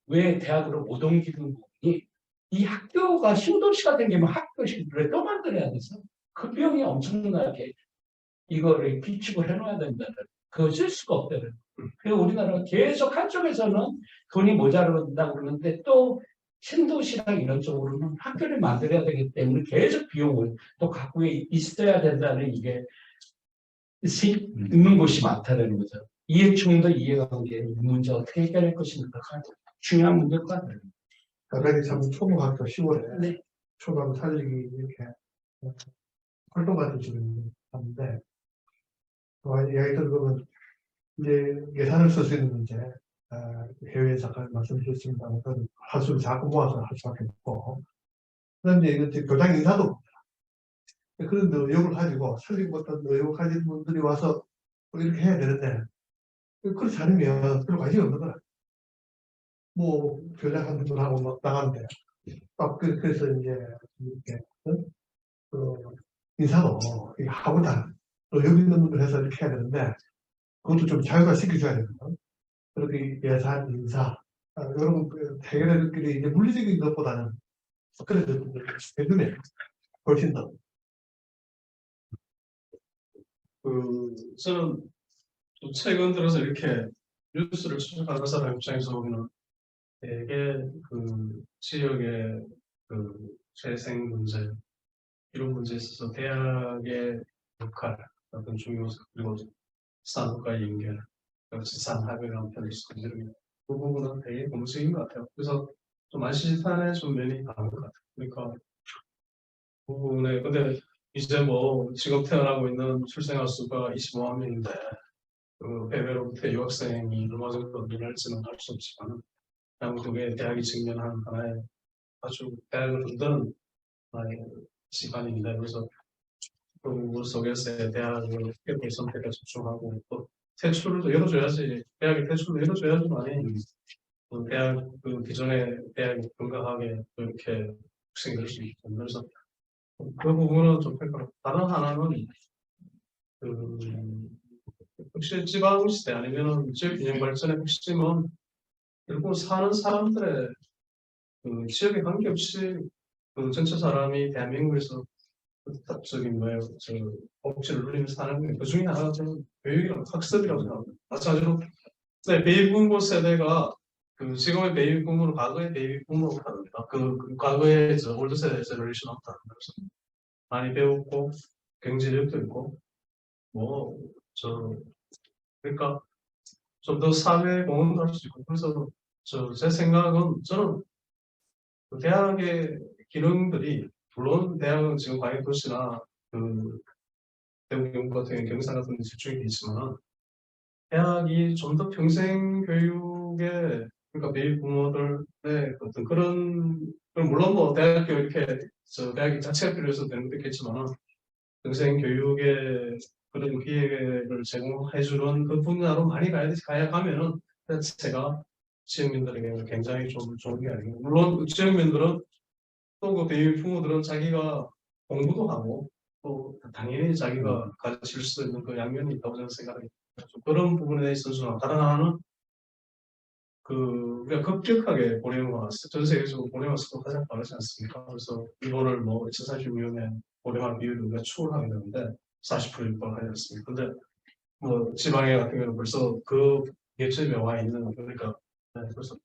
왜 대학으로 못 옮기는 부분이 이 학교가 신도시가 생기면 학교를 또 만들어야 돼서 그 비용이 엄청나게 이거를 비축을 해놔야 된다는 그거 쓸 수가 없다는. 그리고 우리나라가 계속 한쪽에서는 돈이 모자란다고 그러는데 또 신도시랑 이런 쪽으로는 학교를 만들어야 되기 때문에 계속 비용을 또 갖고 있어야 된다는 이게 있는 곳이 많다는 거죠. 이해충돌 이해관계 문제 어떻게 해결할 것인가 중요한 문제일 것 같아요. 갑자기 참 초등학교 10월에 네. 초등 살리기 이렇게 활동 같은 지금 하는데 이야기 들어보면 이제 예산을 쓸 수 있는 문제 해외에서 아까 말씀드렸습니다만 그건 할수록 자꾸 모아서 할 수밖에 없고 그런데 이거 교장 인사도 없다. 그런 의욕을 가지고 살리고 어떤 의욕을 가진 분들이 와서 이렇게 해야 되는데 그렇지 않으면 별로 관심이 없는 거야. 뭐 교장 한 분하고 막 나가는데 그래서 이제 이렇게 인사도 하고자 의욕 있는 분들 해서 이렇게 해야 되는데 그것도 좀 자유화 시켜줘야 되거든. 그렇게 예산, 인사 이런 해결할 길이 이제 물리적인 것보다는 그래도 해주네 훨씬 더. 저는 또 최근 들어서 이렇게 뉴스를 추적하는 사람 입장에서 보면 되게 그 지역의 그 재생 문제 이런 문제에 있어서 대학의 역할 어떤 중요성 그리고 산업과의 연결 지산 합의라는 편이 있어요. 그 부분은 되게 공식인 것 같아요. 그래서 좀 만시지탄에 좀 면이 강한 것 같아요. 그러니까 그 부분에 근데 이제 뭐 지금 태어나고 있는 출생아 수가 25만 명인데 그 해외로부터 유학생이 얼마 정도 늘할지는 알 수 없지만 그냥 그게 대학이 직면한 하나의 아주 대학을 흔드는 하나의 시간입니다. 그래서 그 부분 속에서의 대학을 어떻게 선택에 집중하고 또 퇴출도 열어줘야지 대학의 퇴출도 열어줘야지만이 대학 그 기존의 대학이 건강하게 이렇게 학생이 될 수 있고 그래서 그 부분은 좀 평가하고 다른 하나는 그 혹시 지방시대 아니면은 지역 균형 발전의 핵심은 결국 사는 사람들의 그 지역에 관계없이 그 전체 사람이 대한민국에서 적인 뭐예요? 저 복지를 누리면서 사는 게 그 중에 하나가 저는 교육이라고 학습이라고 생각합니다. 마찬가지로 네, 베이비부모 세대가 그 지금의 베이비부모는 과거의 베이비부모로 다릅니다. 그 과거에 저 올드 세대 제너레이션 없다. 그래서 많이 배웠고 경제력도 있고 뭐 저 그러니까 좀 더 사회 공헌도 할 수 있고 그래서 제 생각은 저는 그 대학의 기능들이 물론 대학은 지금 광역도시나 그 대구 경북 같은 경산 같은 데 집중이 돼 있지만 대학이 좀 더 평생 교육에 그러니까 베이비 부모들의 어떤 그런 물론 뭐 대학교 이렇게 대학이 자체가 필요해서 되는 것도 있겠지만 평생 교육에 그런 기회를 제공해주는 그 분야로 많이 가면은 제가 지역민들에게 굉장히 좀 좋은 게 아닌가. 물론 지역민들은 또 그 베이비 부모들은 자기가 공부도 하고 또 당연히 자기가 가질 수 있는 그 양면이 있다고 저는 생각합니다. 그런 부분에 있어서는 다른 하나는 우리가 급격하게 고령화, 전 세계적으로 고령화 속도가 가장 빠르지 않습니까? 그래서 이거를 뭐 2040년에 고령화 비율을 우리가 추월하게 되는데 40% 육박하지 않습니까? 근데 뭐 지방에 같은 경우는 벌써 그 예측에 와 있는 그러니까 그래서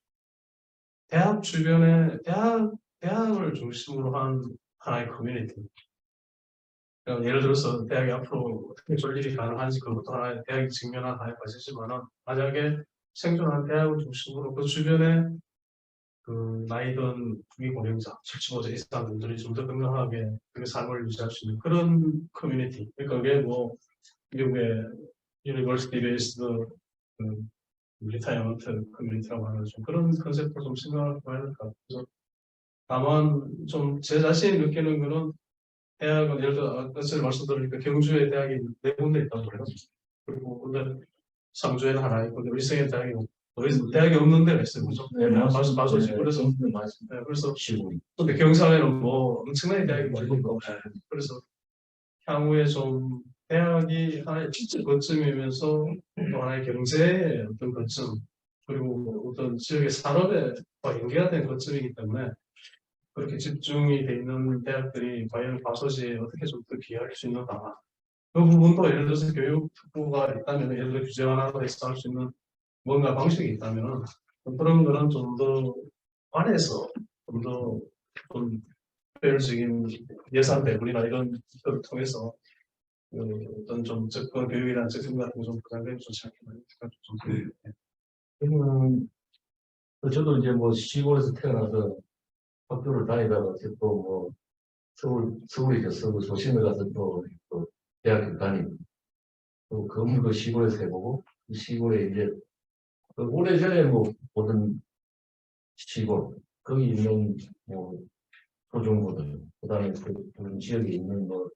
대학 주변에 대학을 중심으로 한 하나의 커뮤니티. 그러니까 예를 들어서 대학이 앞으로 어떻게 존립이 가능한지 그것도 하나의 대학이 직면한 하나의 과제지만은 만약에 생존한 대학을 중심으로 그 주변에 그 나이든 미고령자, 75세 이상 분들이 좀 더 건강하게 그 삶을 유지할 수 있는 그런 커뮤니티. 그러니까 그게 뭐 미국의 유니버시티 베이스드 그 리타이어먼트 커뮤니티라고 하는 좀 그런 컨셉을 좀 생각을 해야 될 것 같아요. 다만 좀 제 자신이 느끼는 거는 대학은 예를 들어 아까 전에 말씀드리니까 경주에 대학이 4군데 있다고 그래요. 그리고 근데 상주에는 하나 있고 의성에 대학이 대학이 없는 데가 있어요. 그죠? 네, 맞습니다. 마소지. 그래서 맞습니다. 네, 그래서 시골. 근데 경상에는 뭐 엄청나게 대학이 많이 있고 그래서 향후에 좀 대학이 하나의 지적 거점이면서 또 하나의 경제의 어떤 거점 그리고 어떤 지역의 산업에 연계가 된 거점이기 때문에 그렇게 집중이 돼 있는 대학들이 과연 과소지에 어떻게 좀 더 기여할 수 있는가 그 부분도 예를 들어서 교육 특구가 있다면 예를 들어 규제 완화로 해서 할 수 있는 뭔가 방식이 있다면 그런 거는 좀 더 안에서 좀더 효율적인 예산 배분이나 이런 것을 통해서 어떤 좀 접근 교육이나 접근 같은 거좀 보장되면 좋지 않겠나 생각 좀 듭니다. 저도 이제 뭐 시골에서 태어나서 학교를 다니다가 또 뭐 서울이죠. 서울 도심에 가서 또 대학교 다니고 또 그 시골에서 해보고 그 시골에 이제 그 오래전에 뭐 보던 시골 거기 있는 뭐 초중고등 그다음에 그런 지역에 있는 뭐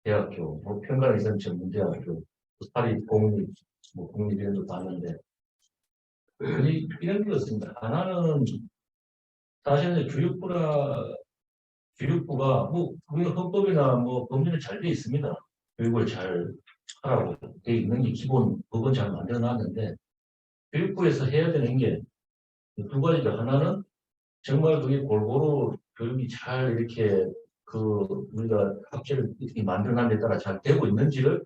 대학교 뭐 평가는 있으면 전문대학교 파리 공립 뭐 공립 이런 거 봤는데 이런 거였습니다. 하나는 사실은 교육부가 뭐 우리가 헌법이나 뭐 법률에 잘 돼 있습니다. 교육을 잘 하라고 돼 있는 게 기본 법은 잘 만들어놨는데 교육부에서 해야 되는 게 두 가지죠. 하나는 정말 그게 골고루 교육이 잘 이렇게 우리가 학제를 이렇게 만들어놓은 데 따라 잘 되고 있는지를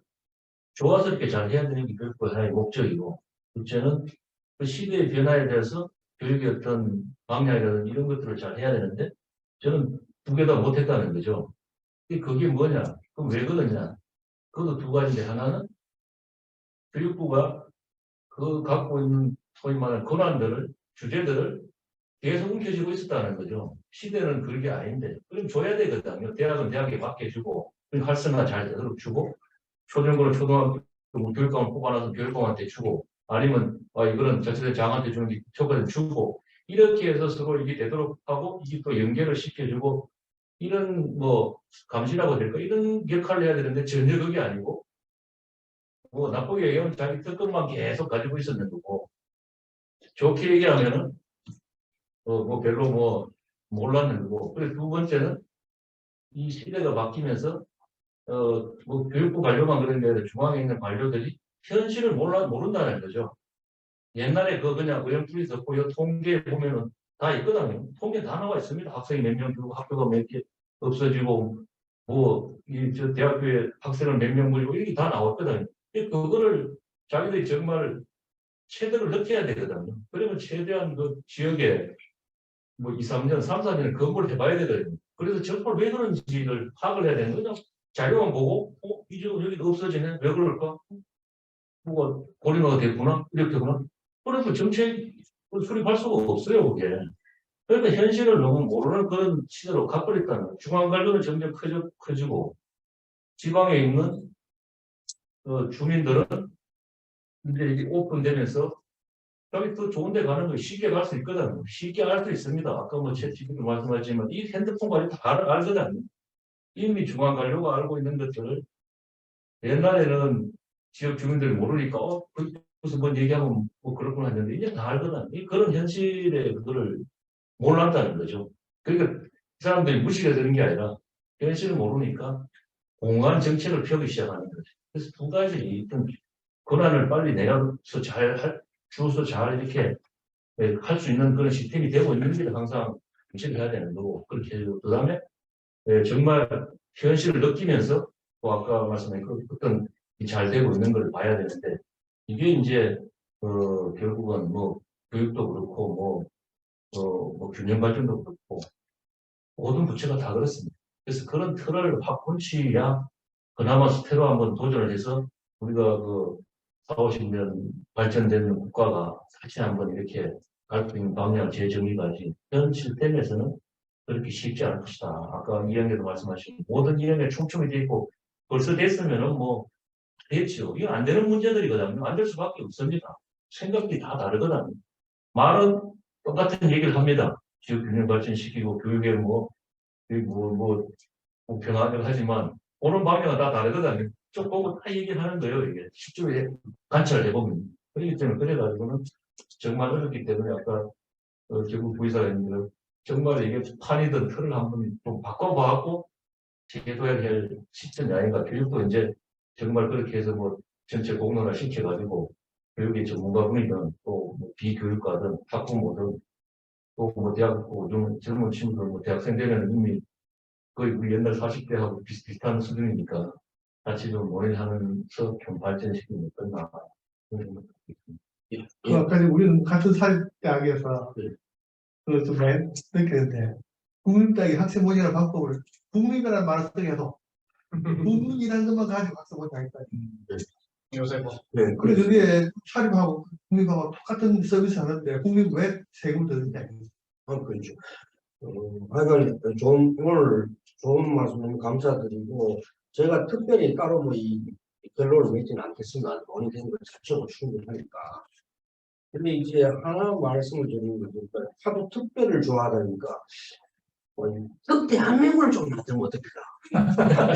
조화스럽게 잘 해야 되는 게 교육부의 하나의 목적이고 둘째는 그 시대의 변화에 대해서 교육의 어떤 방향이라든지 이런 것들을 잘 해야 되는데 저는 두 개 다 못했다는 거죠. 그게 뭐냐? 그럼 왜 그러냐? 그것도 두 가지인데 하나는 교육부가 그 갖고 있는 소위 말하는 권한들을 주제들을 계속 움켜쥐고 있었다는 거죠. 시대는 그게 아닌데 그럼 줘야 되거든요. 대학은 대학에 맡겨주고 활성화 잘 되도록 주고 초중고는 초등학교 교육감을 뽑아놔서 교육감한테 주고 아니면 이거는 자체적 장한테 주는 게 저거는 주고 이렇게 해서 서로 이게 되도록 하고 이게 또 연결을 시켜주고 이런 뭐 감시라고 될까 이런 역할을 해야 되는데 전혀 그게 아니고 뭐 나쁘게 얘기하면 자기 특권만 계속 가지고 있었는 거고 좋게 얘기하면은 뭐 별로 뭐 몰랐는 거고 그리고 두 번째는 이 시대가 바뀌면서 뭐 교육부 관료만 그런 게 아니라 중앙에 있는 관료들이 현실을 모른다는 거죠. 옛날에 그냥 의견풀이 듣고 이 통계에 보면은 다 있거든요. 통계 다 나와 있습니다. 학생이 몇 명 줄고 학교가 몇 개 없어지고 저 대학교에 학생을 몇 명 물리고 이게 다 나왔거든요. 그거를 자기들이 정말 체득을 느껴야 되거든요. 그러면 최대한 그 지역에 뭐 2, 3년, 3, 4년을 근무를 해봐야 되거든요. 그래서 정말 왜 그런지를 파악을 해야 되는 거죠. 자료만 보고 이 지역은 여기 없어지네. 왜 그럴까? 뭐가 고령화가 됐구나? 이렇게 구나? 그래서 정책 수립할 수가 없어요, 그게. 그러니까 현실을 너무 모르는 그런 시대로 가버렸다는 거예요. 중앙관료는 점점 커지고 지방에 있는 주민들은 이제 이게 오픈되면서 여기 또 좋은 데 가는 거 쉽게 갈 수 있거든요. 쉽게 알 수 있습니다. 아까 뭐 챗GPT 말씀하셨지만 이 핸드폰 관리 다 알거든요. 이미 중앙관료가 알고 있는 것들을 옛날에는 지역 주민들이 모르니까 무슨 뭔 얘기하면 뭐 그렇구나 했는데 이제 다 알거든요. 그런 현실에 그거를 몰랐다는 거죠. 그러니까 이 사람들이 무시가 되는 게 아니라 현실을 모르니까 공허한 정책을 펴기 시작하는 거죠. 그래서 두 가지 일단 권한을 빨리 내려서 주어서 잘 이렇게 할 수 있는 그런 시스템이 되고 있는 게 항상 정책을 해야 되는 거고 그렇게 해서 그다음에 정말 현실을 느끼면서 또 아까 말씀하신 어떤 잘 되고 있는 걸 봐야 되는데 이게 이제 결국은 뭐 교육도 그렇고 뭐 균형 발전도 그렇고 모든 부처가 다 그렇습니다. 그래서 그런 틀을 확 고치야 그나마 스테로 한번 도전을 해서 우리가 그 4, 50년 발전되는 국가가 다시 한번 이렇게 갈 수 있는 방향 재정의까지 현 시스템에서는 그렇게 쉽지 않을 것이다. 아까 이영애도 말씀하신 모든 이영애 총총이 돼 있고 벌써 됐으면은 뭐 됐죠. 이거 안 되는 문제들이거든요. 안 될 수밖에 없습니다. 생각이 다 다르거든요. 말은 똑같은 얘기를 합니다. 지역 균형 발전시키고 교육에 평화를 하지만 오는 방향은 다 다르거든요. 좀 보고 다 얘기를 하는 거예요. 이게 실제로 관찰을 해보면. 그렇기 때문에 그래가지고는 정말 어렵기 때문에 아까 결국 부의사님들 정말 이게 판이든 틀을 한번 좀 바꿔봐갖고 제도해야 될 시점이 아닌가. 교육도 이제 정말 그렇게 해서 뭐 전체 공론화 시켜가지고 교육의 전문가분이든 또뭐 비교육과든 학부모든 또 뭐 대학 젊은 친구들 뭐 대학생 되면 이미 거의 우리 옛날 40대하고 비슷비슷한 수준이니까 같이 좀 모의하면서 좀 발전시키면 끝나. 그 아까 우리는 같은 사립대학에서 네. 그좀 느끼는데 국민대학의 학생 모집이라는 방법을 국민이라는 말을 쓰게 해도 국민이라는 것만 가지고 학생 모집하겠다. 요새 뭐 네, 그래 그게 사립하고 국민하고 똑같은 서비스 하는데 국민 왜 세금 드는데? 그렇죠. 하여간 오늘 좋은 말씀 감사드리고 제가 특별히 따로 뭐이 결론을 맺지는 않겠습니다. 논의되는 것 자체가 충분하니까. 근데 이제 하나 말씀을 드리는 거죠. 하도 특별을 좋아하다니까 특대한민국을 좀 만들면 어떡할까?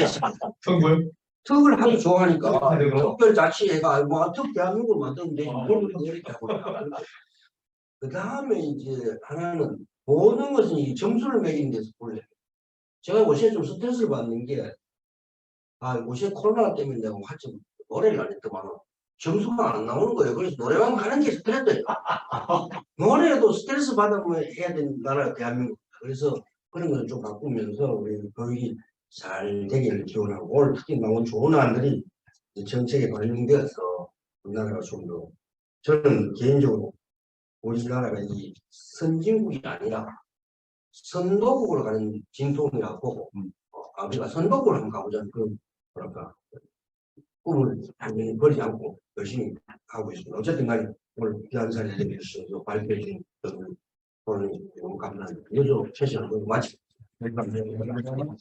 정말 특을 하도 좋아하니까 네, 그럼. 특별자치회가 뭐 특대한민국을 만들면 되지 뭘 그렇게 그 다음에 이제 하나는 모든 것은 이 점수를 매기는 데서 본래 제가 요새 좀 스트레스를 받는 게 요새 코로나 때문에 내가 한참 노래를 안 했더만 점수가 안 나오는 거예요. 그래서 노래방 가는 게 스트레스예요. 노래도 스트레스 받으면 해야 되는 나라가 대한민국. 그래서 그런 걸 좀 바꾸면서 우리 교육이 잘 되기를 기원하고 오늘 특히 나온 좋은 안들이 정책에 반영되어서 우리나라가 좀 더 저는 개인적으로 우리나라가 이 선진국이 아니라 선도국으로 가는 진통이라고 보고 우리가 선도국으로 한번 가보자는 그런 뭐랄까 꿈을 당연히 버리지 않고 열심히 하고 있습니다. 어쨌든 간에 오늘 귀한 자리에 대해서 발표해 주신 오늘 너무 감사합니다. 요즘 최신한 거 마치 감사합니다.